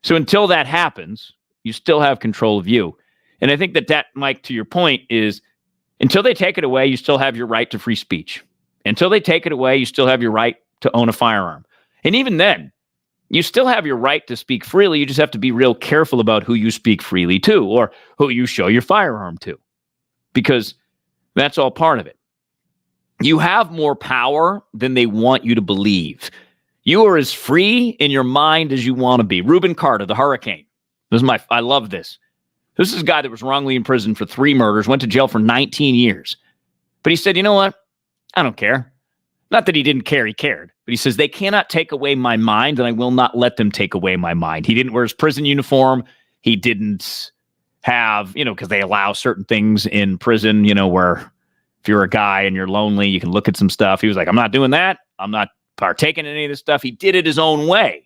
Speaker 2: So until that happens, you still have control of you. And I think that, Mike, to your point, is until they take it away, you still have your right to free speech. Until they take it away, you still have your right to own a firearm. And even then, you still have your right to speak freely. You just have to be real careful about who you speak freely to or who you show your firearm to, because that's all part of it. You have more power than they want you to believe. You are as free in your mind as you want to be. Reuben Carter, the Hurricane. I love this. This is a guy that was wrongly imprisoned for 3 murders, went to jail for 19 years. But he said, you know what? I don't care. Not that he didn't care, he cared. But he says, they cannot take away my mind, and I will not let them take away my mind. He didn't wear his prison uniform. He didn't have, because they allow certain things in prison, where if you're a guy and you're lonely, you can look at some stuff. He was like, I'm not doing that. I'm not partaking in any of this stuff. He did it his own way.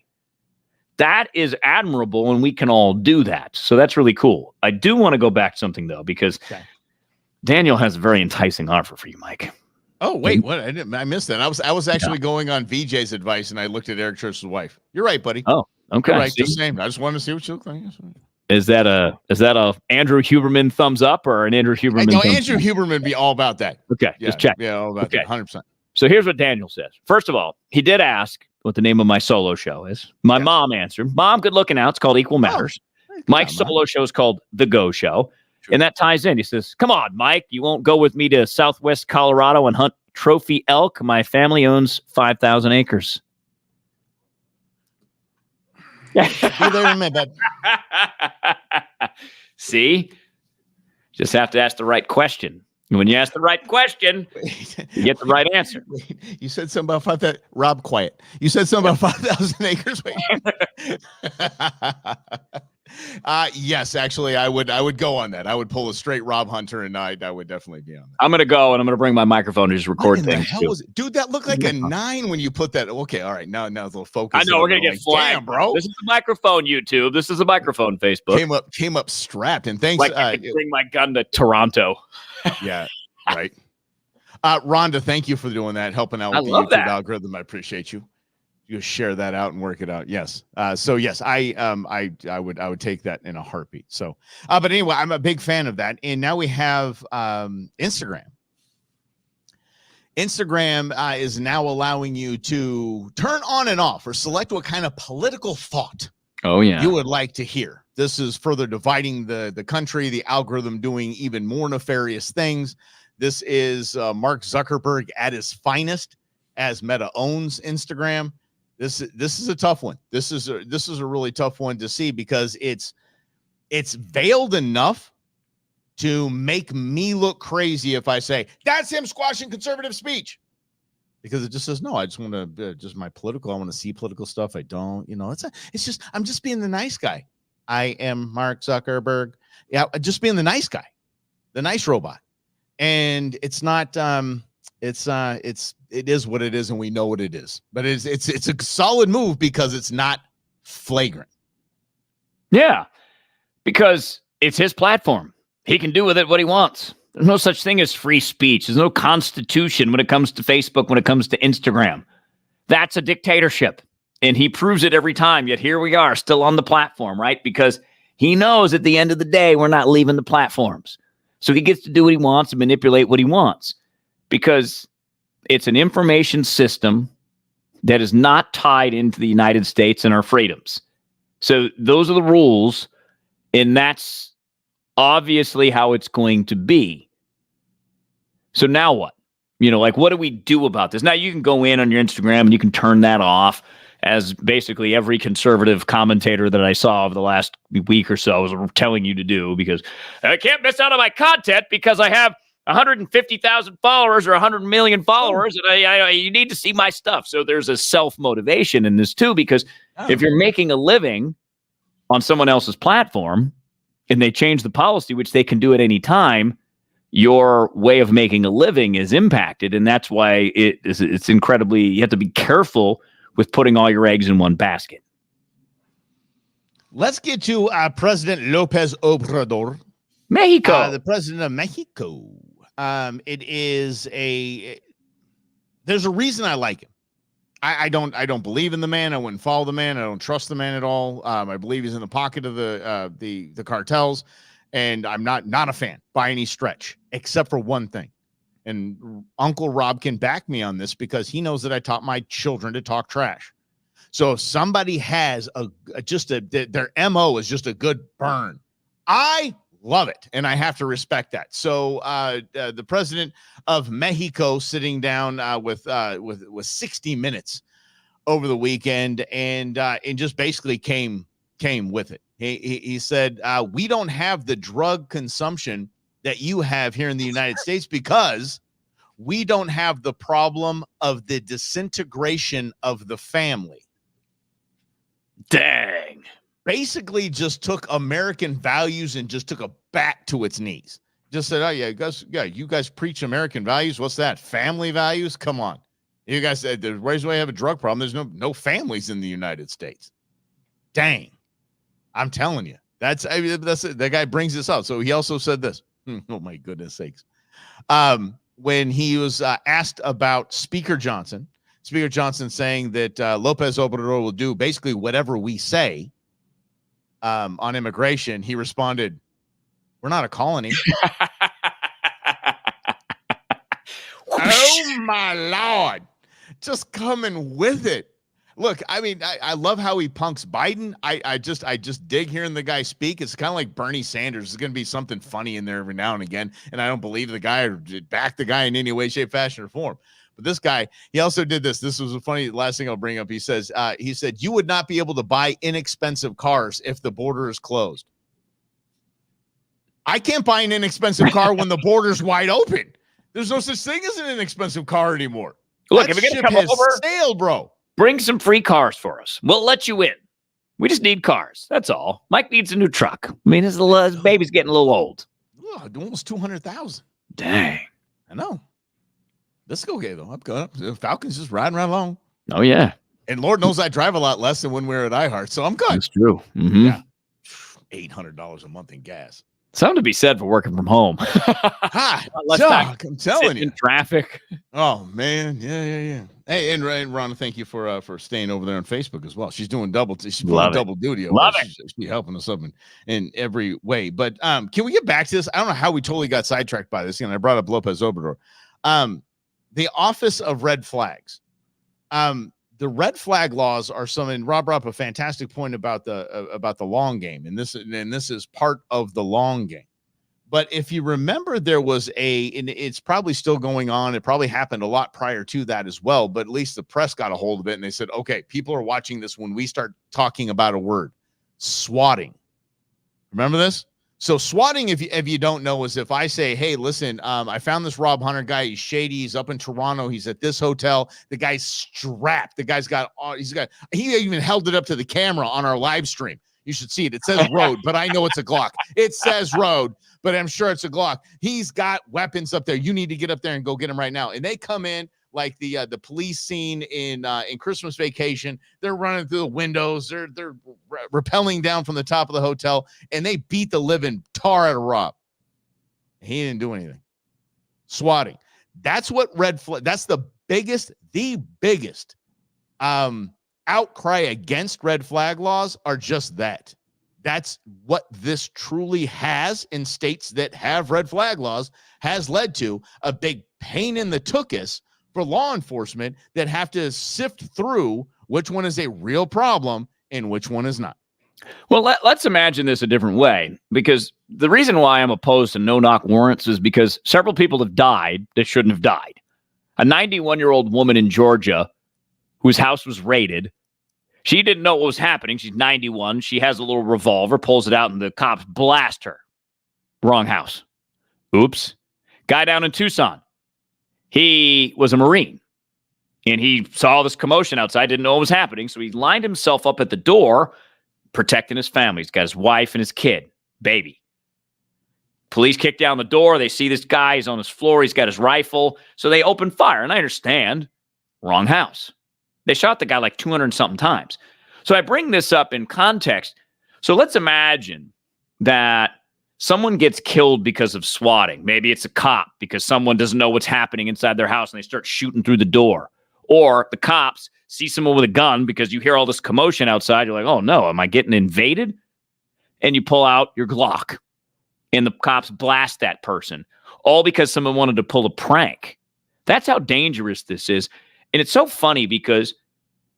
Speaker 2: That is admirable, and we can all do that. So that's really cool. I do want to go back to something, though, because Daniel has a very enticing offer for you, Mike.
Speaker 1: Oh, wait, what? I missed that. I was actually going on VJ's advice, and I looked at Eric Church's wife. You're right, buddy.
Speaker 2: Oh, okay.
Speaker 1: You're right. Just same. I just wanted to see what you look like.
Speaker 2: Is that a Andrew Huberman thumbs up or an Andrew Huberman?
Speaker 1: No, Andrew Huberman would be all about that.
Speaker 2: Okay, just check.
Speaker 1: Yeah, all about that. 100%.
Speaker 2: So here's what Daniel says. First of all, he did ask what the name of my solo show is. My mom answered. Mom, good looking out. It's called Equal Matters. Mike's solo show is called The Go Show. True. And that ties in. He says, come on, Mike, you won't go with me to Southwest Colorado and hunt trophy elk? My family owns 5,000 acres.
Speaker 1: Be there in a minute, bud.
Speaker 2: See? Just have to ask the right question. And when you ask the right question, you get the right answer.
Speaker 1: You said something about 5,000. Rob, quiet. You said something about 5,000 acres. Yes, actually, I would go on that. I would pull a straight Rob Hunter, and I would definitely be on that.
Speaker 2: I'm gonna go, and I'm gonna bring my microphone to just record things.
Speaker 1: Dude, that looked like a 9 when you put that. Okay, all right, now a little focus.
Speaker 2: I know we're gonna get flagged, bro. This is a microphone, YouTube. This is a microphone, Facebook.
Speaker 1: Came up strapped, and thanks.
Speaker 2: Like I could bring my gun to Toronto.
Speaker 1: Yeah, right. Rhonda, thank you for doing that, helping out with the YouTube algorithm. I appreciate you. You share that out and work it out. Yes. So yes, I would take that in a heartbeat. So, but anyway, I'm a big fan of that. And now we have Instagram. Instagram is now allowing you to turn on and off or select what kind of political thought you would like to hear. This is further dividing the country, the algorithm doing even more nefarious things. This is Mark Zuckerberg at his finest as Meta owns Instagram. This is a tough one. This is a really tough one to see because it's veiled enough to make me look crazy if I say that's him squashing conservative speech, because it just says no. I just want to just my political. I want to see political stuff. I don't. It's just I'm just being the nice guy. I am Mark Zuckerberg. Yeah, just being the nice guy, the nice robot, and it's not. It is what it is, and we know what it is. But it's a solid move because it's not flagrant. Yeah, because it's his platform. He can do with it what he wants. There's no such thing as free speech. There's no constitution when it comes to Facebook, when it comes to Instagram. That's a dictatorship, and he proves it every time. Yet here we are, still on the platform, right? Because he knows at the end of the day, we're not leaving the platforms. So he gets to do what he wants and manipulate what he wants. Because it's an information system that is not tied into the United States and our freedoms. So those are the rules, and that's obviously how it's going to be. So now what? What do we do about this? Now you can go in on your Instagram and you can turn that off, as basically every conservative commentator that I saw over the last week or so was telling you to do, because I can't miss out on my content because I have 150,000 followers or 100 million followers, and you need to see my stuff. So there's a self-motivation in this too, because if you're making a living on someone else's platform and they change the policy, which they can do at any time, your way of making a living is impacted. And that's why it's incredibly, you have to be careful with putting all your eggs in one basket. Let's get to President López Obrador. Mexico. The president of Mexico. There's a reason I like him. I don't believe in the man. I wouldn't follow the man. I don't trust the man at all. I believe he's in the pocket of the cartels, and I'm not a fan by any stretch, except for one thing. And Uncle Rob can back me on this because he knows that I taught my children to talk trash. So if somebody has their MO is just a good burn, I love it, and I have to respect that. So the president of Mexico sitting down with 60 Minutes over the weekend, and just basically came with it. He said, we don't have the drug consumption that you have here in the United States because we don't have the problem of the disintegration of the family.
Speaker 2: Dang.
Speaker 1: Basically just took American values and just took a bat to its knees. Just said, oh, you guys preach American values. What's that? Family values? Come on. You guys said the reason why you have a drug problem, there's no families in the United States. Dang. I'm telling you. That's it. That guy brings this up. So he also said this. Oh, my goodness sakes. When he was asked about Speaker Johnson saying that Lopez Obrador will do basically whatever we say on immigration, he responded, "We're not a colony." Oh, my Lord. Just coming with it. Look, I mean, I love how he punks Biden. I just dig hearing the guy speak. It's kind of like Bernie Sanders. There's going to be something funny in there every now and again, and I don't believe the guy or back the guy in any way, shape, fashion, or form. But this guy, he also did this. This was a funny last thing I'll bring up. He said, you would not be able to buy inexpensive cars if the border is closed. I can't buy an inexpensive car when the border's wide open. There's no such thing as an inexpensive car anymore.
Speaker 2: Look, if you're going to come over,
Speaker 1: sailed, bro.
Speaker 2: Bring some free cars for us. We'll let you in. We just need cars. That's all. Mike needs a new truck. I mean, his baby's getting a little old.
Speaker 1: Oh, almost 200,000.
Speaker 2: Dang.
Speaker 1: I know. Let's go, though. I'm good. Falcon's just riding right along.
Speaker 2: Oh, yeah.
Speaker 1: And Lord knows I drive a lot less than when we were at iHeart, so I'm good.
Speaker 2: That's true. Mm-hmm.
Speaker 1: Yeah. $800 a month in gas.
Speaker 2: Something to be said for working from home.
Speaker 1: Hi, Doc, I'm telling you.
Speaker 2: In traffic.
Speaker 1: Oh, man. Yeah. Hey, and Ron, thank you for staying over there on Facebook as well. She's doing double duty.
Speaker 2: Love it.
Speaker 1: She's helping us up in every way. But can we get back to this? I don't know how we totally got sidetracked by this. I brought up Lopez Obrador. The Office of Red Flags. The red flag laws are something. Rob brought up a fantastic point about the long game, and this is part of the long game. But if you remember, there was and it's probably still going on. It probably happened a lot prior to that as well. But at least the press got a hold of it, and they said, "Okay, people are watching this when we start talking about a word, swatting." Remember this? So swatting, if you don't know, is if I say, "Hey, listen, I found this Rob Hunter guy. He's shady. He's up in Toronto. He's at this hotel. The guy's strapped. The guy's got. He even held it up to the camera on our live stream. You should see it. It says road, but I know it's a Glock. It says road, but I'm sure it's a Glock. He's got weapons up there. You need to get up there and go get him right now." And they come in like the police scene in Christmas Vacation. They're running through the windows. They're rappelling down from the top of the hotel, and they beat the living tar out of Rob. He didn't do anything. Swatting. That's what red flag. That's the biggest outcry against red flag laws are just that. That's what this truly has in states that have red flag laws has led to a big pain in the tuchus for law enforcement that have to sift through which one is a real problem and which one is not.
Speaker 2: Well, let's imagine this a different way, because the reason why I'm opposed to no-knock warrants is because several people have died that shouldn't have died. A 91-year-old woman in Georgia whose house was raided. She didn't know what was happening. She's 91. She has a little revolver, pulls it out, and the cops blast her. Wrong house. Oops. Guy down in Tucson. He was a Marine, and he saw this commotion outside, didn't know what was happening, so he lined himself up at the door, protecting his family. He's got his wife and his kid, baby. Police kick down the door. They see this guy. He's on his floor. He's got his rifle, so they open fire, and I understand. Wrong house. They shot the guy like 200 and something times. So I bring this up in context. So let's imagine that someone gets killed because of swatting. Maybe it's a cop because someone doesn't know what's happening inside their house and they start shooting through the door. Or the cops see someone with a gun because you hear all this commotion outside. You're like, oh no, am I getting invaded? And you pull out your Glock and the cops blast that person. All because someone wanted to pull a prank. That's how dangerous this is. And it's so funny because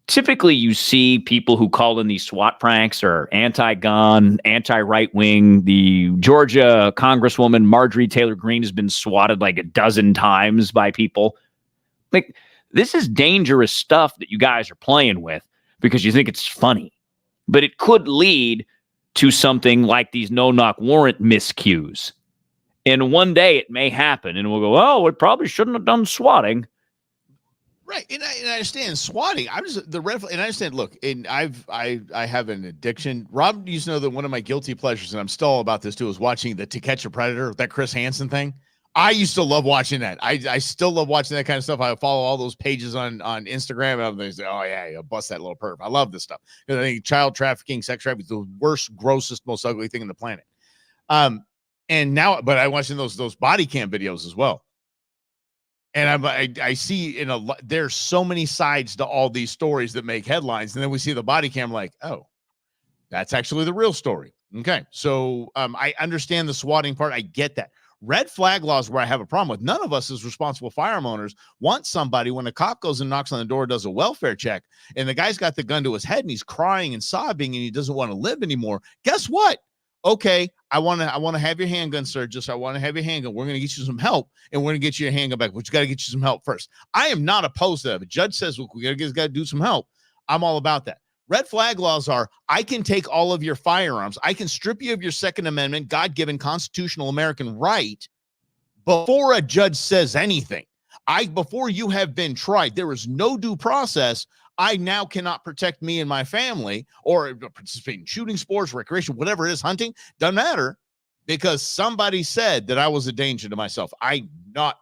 Speaker 2: typically you see people who call in these SWAT pranks are anti-gun, anti-right-wing. The Georgia Congresswoman Marjorie Taylor Greene has been swatted like a dozen times by people. Like, this is dangerous stuff that you guys are playing with because you think it's funny. But it could lead to something like these no-knock warrant miscues. And one day it may happen, and we'll go, oh, it probably shouldn't have done swatting.
Speaker 1: Right, and I understand swatting. I'm just the red flag, and I understand. Look, and I have an addiction. Rob used to know that one of my guilty pleasures, and I'm still all about this too, is watching the To Catch a Predator, that Chris Hansen thing. I used to love watching that. I still love watching that kind of stuff. I follow all those pages on Instagram, and they say, "Oh yeah, bust that little perp." I love this stuff because I think child trafficking, sex trafficking is the worst, grossest, most ugly thing in the planet. And now, but I'm watching those body cam videos as well. And I see there's so many sides to all these stories that make headlines. And then we see the body cam like, oh, that's actually the real story. Okay. So I understand the swatting part. I get that. Red flag laws where I have a problem with. None of us as responsible firearm owners want somebody when a cop goes and knocks on the door, does a welfare check, and the guy's got the gun to his head and he's crying and sobbing and he doesn't want to live anymore. Guess what? Okay, I want to have your handgun, sir. I want to have your handgun. We're going to get you some help, and we're going to get you your handgun back. But you got to get you some help first. I am not opposed to that. If a judge says, well, we got to do some help, I'm all about that. Red flag laws are, I can take all of your firearms. I can strip you of your Second Amendment, God-given constitutional American right before a judge says anything. Before you have been tried, there is no due process. I now cannot protect me and my family or participate in shooting sports, recreation, whatever it is, hunting, doesn't matter, because somebody said that I was a danger to myself. I'm not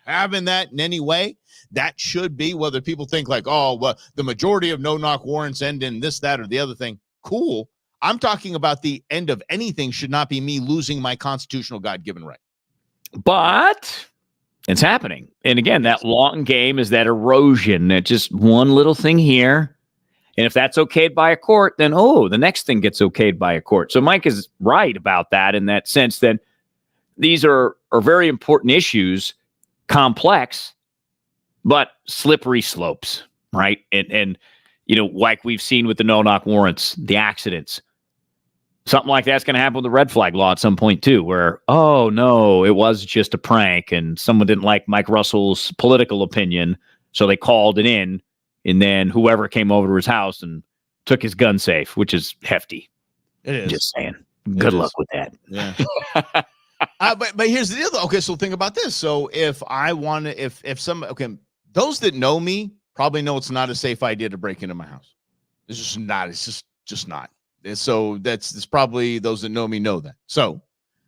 Speaker 1: having that in any way. That should be, whether people think like, oh, well, the majority of no-knock warrants end in this, that, or the other thing. Cool. I'm talking about the end of anything should not be me losing my constitutional God-given right.
Speaker 2: But it's happening. And again, that long game is that erosion. That just one little thing here. And if that's okayed by a court, then, the next thing gets okayed by a court. So Mike is right about that in that sense that these are very important issues, complex, but slippery slopes, right? And like we've seen with the no-knock warrants, the accidents, something like that's going to happen with the red flag law at some point too, where, oh no, it was just a prank and someone didn't like Mike Russell's political opinion. So they called it in, and then whoever came over to his house and took his gun safe, which is hefty.
Speaker 1: It is.
Speaker 2: Just saying. Good luck with that.
Speaker 1: Yeah. But here's the deal though. Okay. So think about this. So if I want to, those that know me probably know it's not a safe idea to break into my house. It's just not, it's just not. So that's probably those that know me know that. So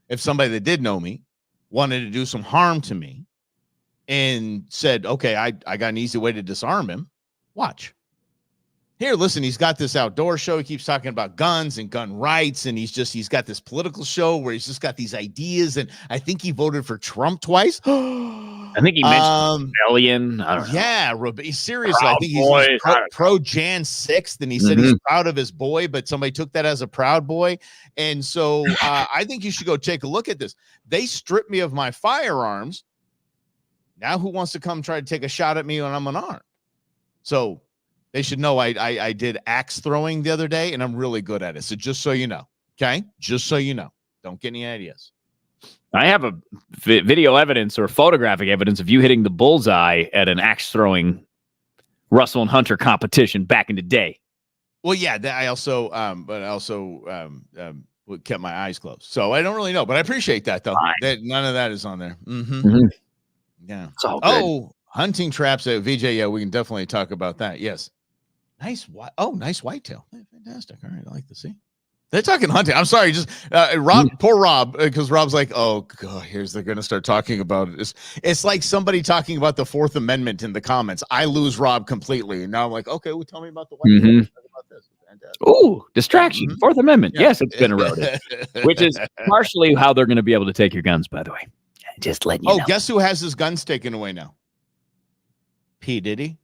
Speaker 1: if somebody that did know me wanted to do some harm to me and said, okay, I got an easy way to disarm him, watch. Here, listen, he's got this outdoor show. He keeps talking about guns and gun rights. And he's got this political show where he's just got these ideas. And I think he voted for Trump twice.
Speaker 2: I think he mentioned rebellion. I don't know.
Speaker 1: Yeah, seriously. I think he's pro Jan 6th, and he said he's proud of his boy, but somebody took that as a proud boy. And so I think you should go take a look at this. They stripped me of my firearms. Now who wants to come try to take a shot at me when I'm unarmed? So they should know I did axe throwing the other day, and I'm really good at it. So just so you know, okay? Just so you know. Don't get any ideas.
Speaker 2: I have a video evidence or photographic evidence of you hitting the bullseye at an axe throwing Russell and Hunter competition back in the day.
Speaker 1: Well, yeah, I also kept my eyes closed. So I don't really know, but I appreciate that though. That none of that is on there. Yeah.
Speaker 2: It's all good.
Speaker 1: Oh, hunting traps at VJ. Yeah, we can definitely talk about that. Yes. Nice. Nice whitetail. Fantastic. All right. I like to see. They're talking hunting. I'm sorry. Just poor Rob, because Rob's like, oh God, they're going to start talking about it. It's like somebody talking about the Fourth Amendment in the comments. I lose Rob completely. And now I'm like, okay, well, tell me about the white.
Speaker 2: Ooh, distraction. Fourth Amendment. Yeah. Yes, it's been eroded, which is partially how they're going to be able to take your guns, by the way. Just letting you know.
Speaker 1: Guess who has his guns taken away now? P. Diddy.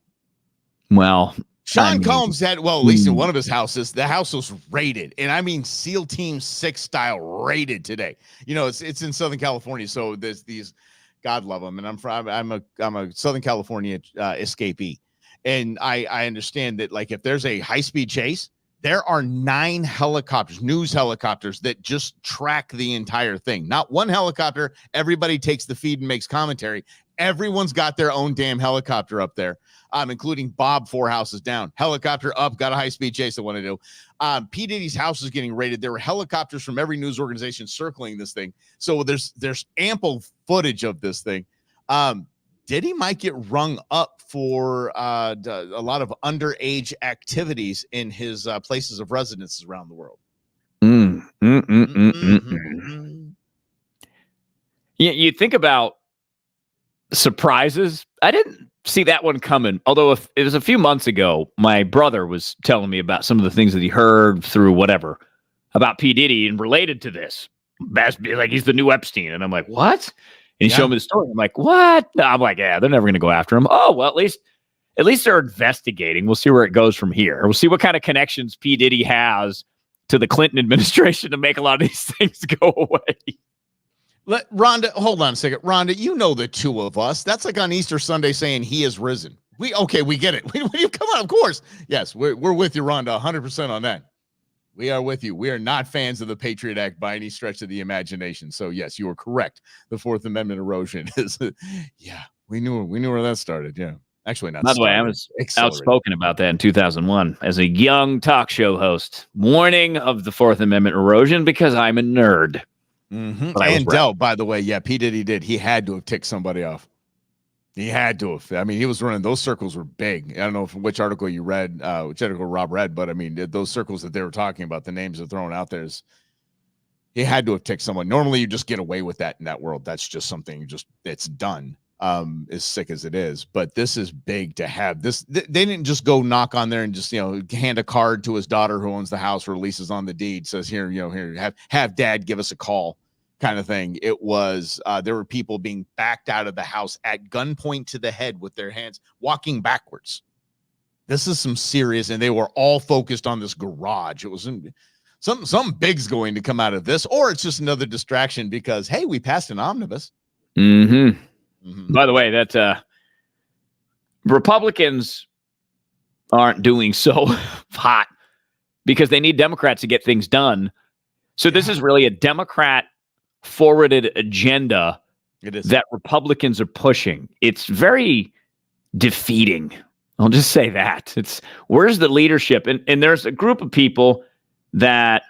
Speaker 2: Well,
Speaker 1: Sean Combs had, at least in one of his houses, the house was raided. And I mean, SEAL Team 6 style raided today. It's in Southern California. So there's these, God love them. And I'm a Southern California escapee. And I understand that, like, if there's a high-speed chase, there are 9 helicopters, news helicopters, that just track the entire thing. Not one helicopter. Everybody takes the feed and makes commentary. Everyone's got their own damn helicopter up there, including Bob 4 houses down. Helicopter up, got a high-speed chase I want to do. P. Diddy's house is getting raided. There were helicopters from every news organization circling this thing. So there's ample footage of this thing. Diddy might get rung up for a lot of underage activities in his places of residence around the world.
Speaker 2: Yeah, you think about surprises. I didn't see that one coming. Although if it was a few months ago, my brother was telling me about some of the things that he heard through whatever about P. Diddy and related to this. Like he's the new Epstein. And I'm like, what? And he showed me the story. I'm like, what? No, I'm like, yeah, they're never going to go after him. Oh, well, at least they're investigating. We'll see where it goes from here. We'll see what kind of connections P. Diddy has to the Clinton administration to make a lot of these things go away.
Speaker 1: Rhonda, hold on a second. Rhonda, you know the two of us. That's like on Easter Sunday saying he is risen. We get it. Come on, of course. Yes, we're with you, Rhonda, 100% on that. We are with you. We are not fans of the Patriot Act by any stretch of the imagination. So yes, you are correct. The Fourth Amendment erosion is, we knew where that started. Yeah, actually not.
Speaker 2: By the way, I was outspoken about that in 2001 as a young talk show host, warning of the Fourth Amendment erosion because I'm a nerd.
Speaker 1: Mm-hmm. And Dell, by the way, P. Diddy did. He had to have ticked somebody off. He had to have. I mean, he was running. Those circles were big. I don't know which article you read, which article Rob read, but I mean, those circles that they were talking about, the names they're throwing out there, he had to have ticked someone. Normally, you just get away with that in that world. That's just something it's done. As sick as it is, but this is big to have this. They didn't just go knock on there and just hand a card to his daughter who owns the house, releases on the deed, says here have dad give us a call, kind of thing. It was there were people being backed out of the house at gunpoint to the head with their hands, walking backwards. This is some serious, and they were all focused on this garage. It was something big's going to come out of this, or it's just another distraction because hey, we passed an omnibus.
Speaker 2: Mm-hmm. Mm-hmm. By the way, that Republicans aren't doing so hot because they need Democrats to get things done. So this is really a Democrat forwarded agenda that Republicans are pushing. It's very defeating. I'll just say that. Where's the leadership? And there's a group of people that,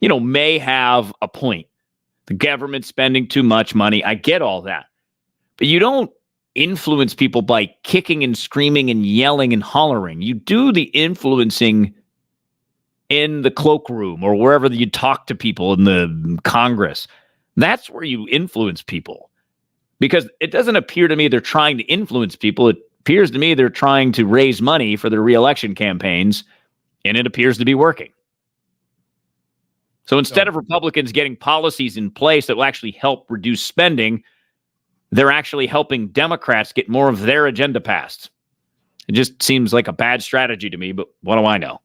Speaker 2: may have a point. The government spending too much money. I get all that. But you don't influence people by kicking and screaming and yelling and hollering. You do the influencing in the cloakroom or wherever you talk to people in the Congress. That's where you influence people. Because it doesn't appear to me they're trying to influence people. It appears to me they're trying to raise money for their reelection campaigns, and it appears to be working. So instead of Republicans getting policies in place that will actually help reduce spending, they're actually helping Democrats get more of their agenda passed. It just seems like a bad strategy to me, but what do I know?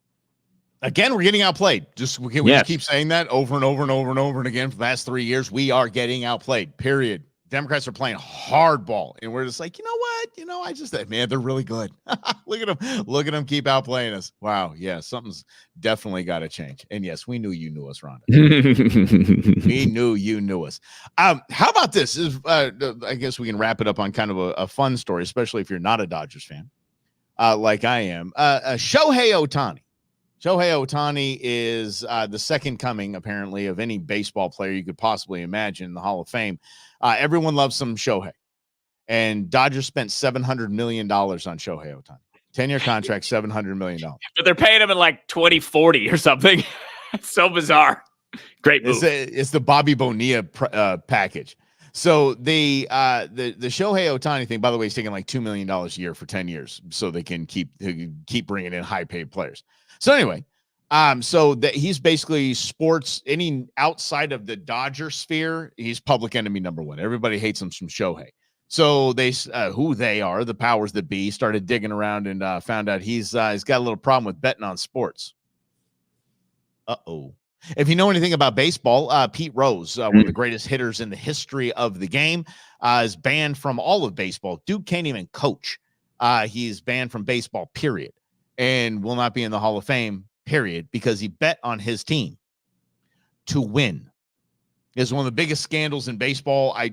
Speaker 1: Again, we're getting outplayed. We just keep saying that over and over and over and over and again for the last 3 years. We are getting outplayed, period. Democrats are playing hardball, and we're just like, you know what? I just think, man, they're really good. Look at them keep outplaying us. Wow, yeah, something's definitely got to change. And yes, we knew you knew us, Rhonda. We knew you knew us. How about this? I guess we can wrap it up on kind of a fun story, especially if you're not a Dodgers fan, like I am. Shohei Ohtani. Shohei Ohtani is the second coming, apparently, of any baseball player you could possibly imagine in the Hall of Fame. Everyone loves some Shohei. And Dodgers spent $700 million on Shohei Ohtani. 10-year contract, $700 million.
Speaker 2: But they're paying him in like 2040 or something. It's so bizarre. Great move.
Speaker 1: It's the Bobby Bonilla package. So the Shohei Ohtani thing, by the way, is taking like $2 million a year for 10 years so they can keep bringing in high-paid players. So anyway, so that he's basically sports, any outside of the Dodger sphere, he's public enemy number one. Everybody hates him from Shohei. So they, who they are, the powers that be, started digging around and found out he's got a little problem with betting on sports. Uh-oh. If you know anything about baseball, Pete Rose, one of the greatest hitters in the history of the game, is banned from all of baseball. Dude can't even coach He's banned from baseball, period, and will not be in the Hall of Fame, period, because he bet on his team to win. Is one of the biggest scandals in baseball. I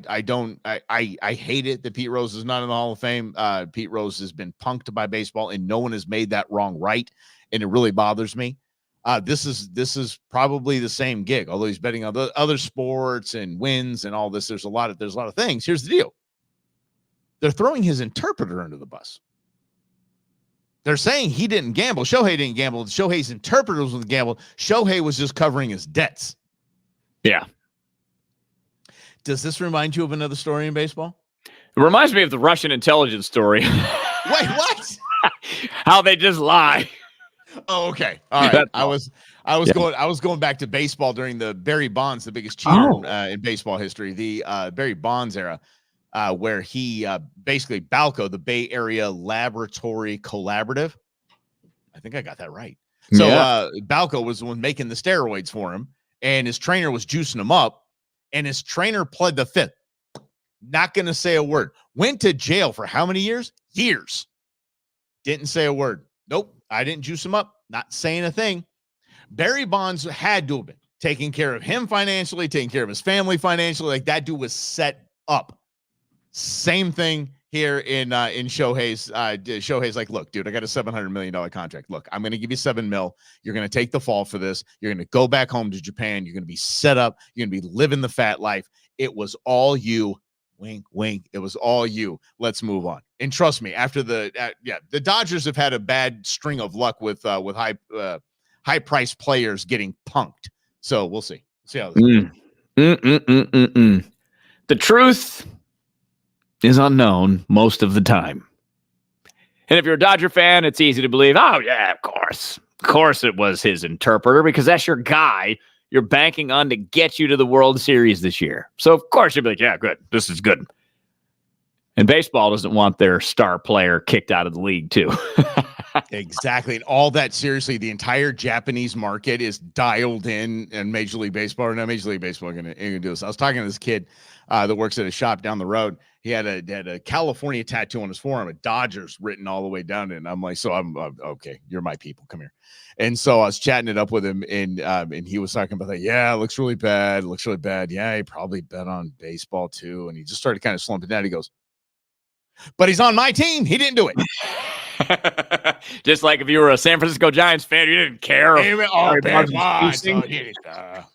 Speaker 1: hate it that Pete Rose is not in the Hall of Fame. Pete Rose has been punked by baseball, and no one has made that wrong right, and it really bothers me. This is probably the same gig, although he's betting on other sports and wins and all this. There's a lot of things. Here's the deal: they're throwing his interpreter under the bus. They're saying he didn't gamble. Shohei didn't gamble. Shohei's interpreter was the gamble. Shohei was just covering his debts.
Speaker 2: Yeah.
Speaker 1: Does this remind you of another story in baseball?
Speaker 2: It reminds me of the Russian intelligence story.
Speaker 1: Wait, what?
Speaker 2: How they just lie.
Speaker 1: Oh, okay. All right. I was going back to baseball during the Barry Bonds, the biggest cheater in baseball history, the Barry Bonds era, where he basically Balco, the Bay Area Laboratory Collaborative. I think I got that right. So Balco was the one making the steroids for him, and his trainer was juicing him up. And his trainer pled the fifth. Not going to say a word. Went to jail for how many years? Years. Didn't say a word. Nope. I didn't juice him up. Not saying a thing. Barry Bonds had to have been taking care of him financially, taking care of his family financially. Like that dude was set up. Same thing here in Shohei's. Shohei's like, look, dude, I got a $700 million contract. Look, I'm going to give you $7 million. You're going to take the fall for this. You're going to go back home to Japan. You're going to be set up. You're going to be living the fat life. It was all you. Wink, wink. It was all you. Let's move on. And trust me, after the Dodgers have had a bad string of luck with high priced players getting punked. So we'll see. See how this goes.
Speaker 2: The truth is unknown most of the time. And if you're a Dodger fan, it's easy to believe, oh, yeah, of course. Of course it was his interpreter because that's your guy you're banking on to get you to the World Series this year. So, of course, you'll be like, yeah, good. This is good. And baseball doesn't want their star player kicked out of the league, too.
Speaker 1: Exactly. And all that, seriously, the entire Japanese market is dialed in Major League Baseball. Or not Major League Baseball ain't gonna do this. I was talking to this kid that works at a shop down the road. He had a California tattoo on his forearm, a Dodgers written all the way down it. And I'm like, so I'm okay. You're my people. Come here. And so I was chatting it up with him, and he was talking about that. Yeah, it looks really bad. It looks really bad. Yeah, he probably bet on baseball too. And he just started kind of slumping down. He goes, but he's on my team. He didn't do it.
Speaker 2: Just like if you were a San Francisco Giants fan, you didn't care.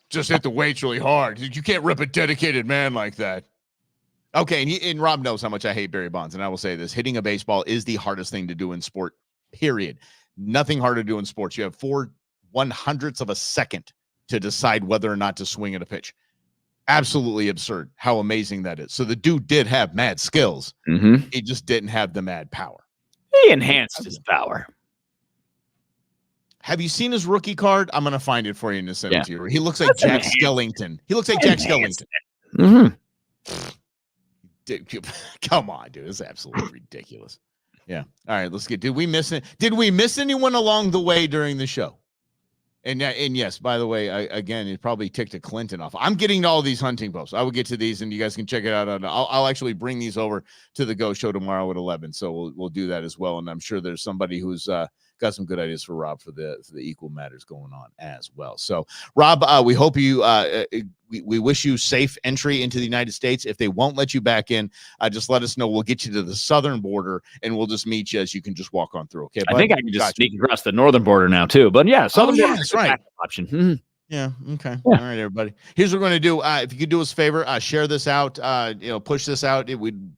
Speaker 1: Just hit the weights really hard. You can't rip a dedicated man like that. Okay, and Rob knows how much I hate Barry Bonds, and I will say this. Hitting a baseball is the hardest thing to do in sport, period. Nothing hard to do in sports. You have 4/100ths of a second to decide whether or not to swing at a pitch. Absolutely absurd how amazing that is. So the dude did have mad skills.
Speaker 2: Mm-hmm.
Speaker 1: He just didn't have the mad power.
Speaker 2: He enhanced his power.
Speaker 1: Have you seen his rookie card? I'm going to find it for you in a second. He looks like Jack Skellington. He looks like Jack Skellington.
Speaker 2: Mm-hmm.
Speaker 1: Dude, come on, dude. It's absolutely ridiculous. Yeah. All right, let's get. Did we miss anyone along the way during the show? And yes, by the way, again, it probably ticked a Clinton off. I'm getting to all these hunting posts. I will get to these, and you guys can check it out. I'll actually bring these over to the Go Show tomorrow at 11. So we'll do that as well. And I'm sure there's somebody who's got some good ideas for Rob for the equal matters going on as well. So Rob, we hope you. We wish you safe entry into the United States. If they won't let you back in, just let us know. We'll get you to the southern border, and we'll just meet you as you can just walk on through. Okay,
Speaker 2: I think I can just sneak across the northern border now too. But yeah, southern border is
Speaker 1: right.
Speaker 2: Option. Mm-hmm.
Speaker 1: Yeah. Okay. Yeah. All right, everybody. Here's what we're going to do. If you could do us a favor, share this out. Push this out. It would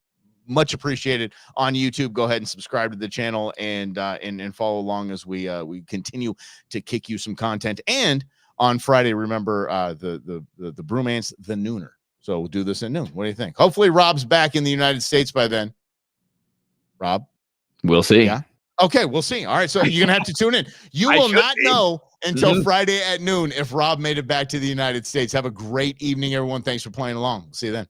Speaker 1: much appreciated on YouTube. Go ahead and subscribe to the channel and follow along as we continue to kick you some content. And on Friday, remember the Brewmance, the Nooner. So we'll do this at noon. What do you think? Hopefully Rob's back in the United States by then. Rob?
Speaker 2: We'll see.
Speaker 1: Yeah. Okay, we'll see. All right, so you're going to have to tune in. You will not know until Friday at noon if Rob made it back to the United States. Have a great evening, everyone. Thanks for playing along. See you then.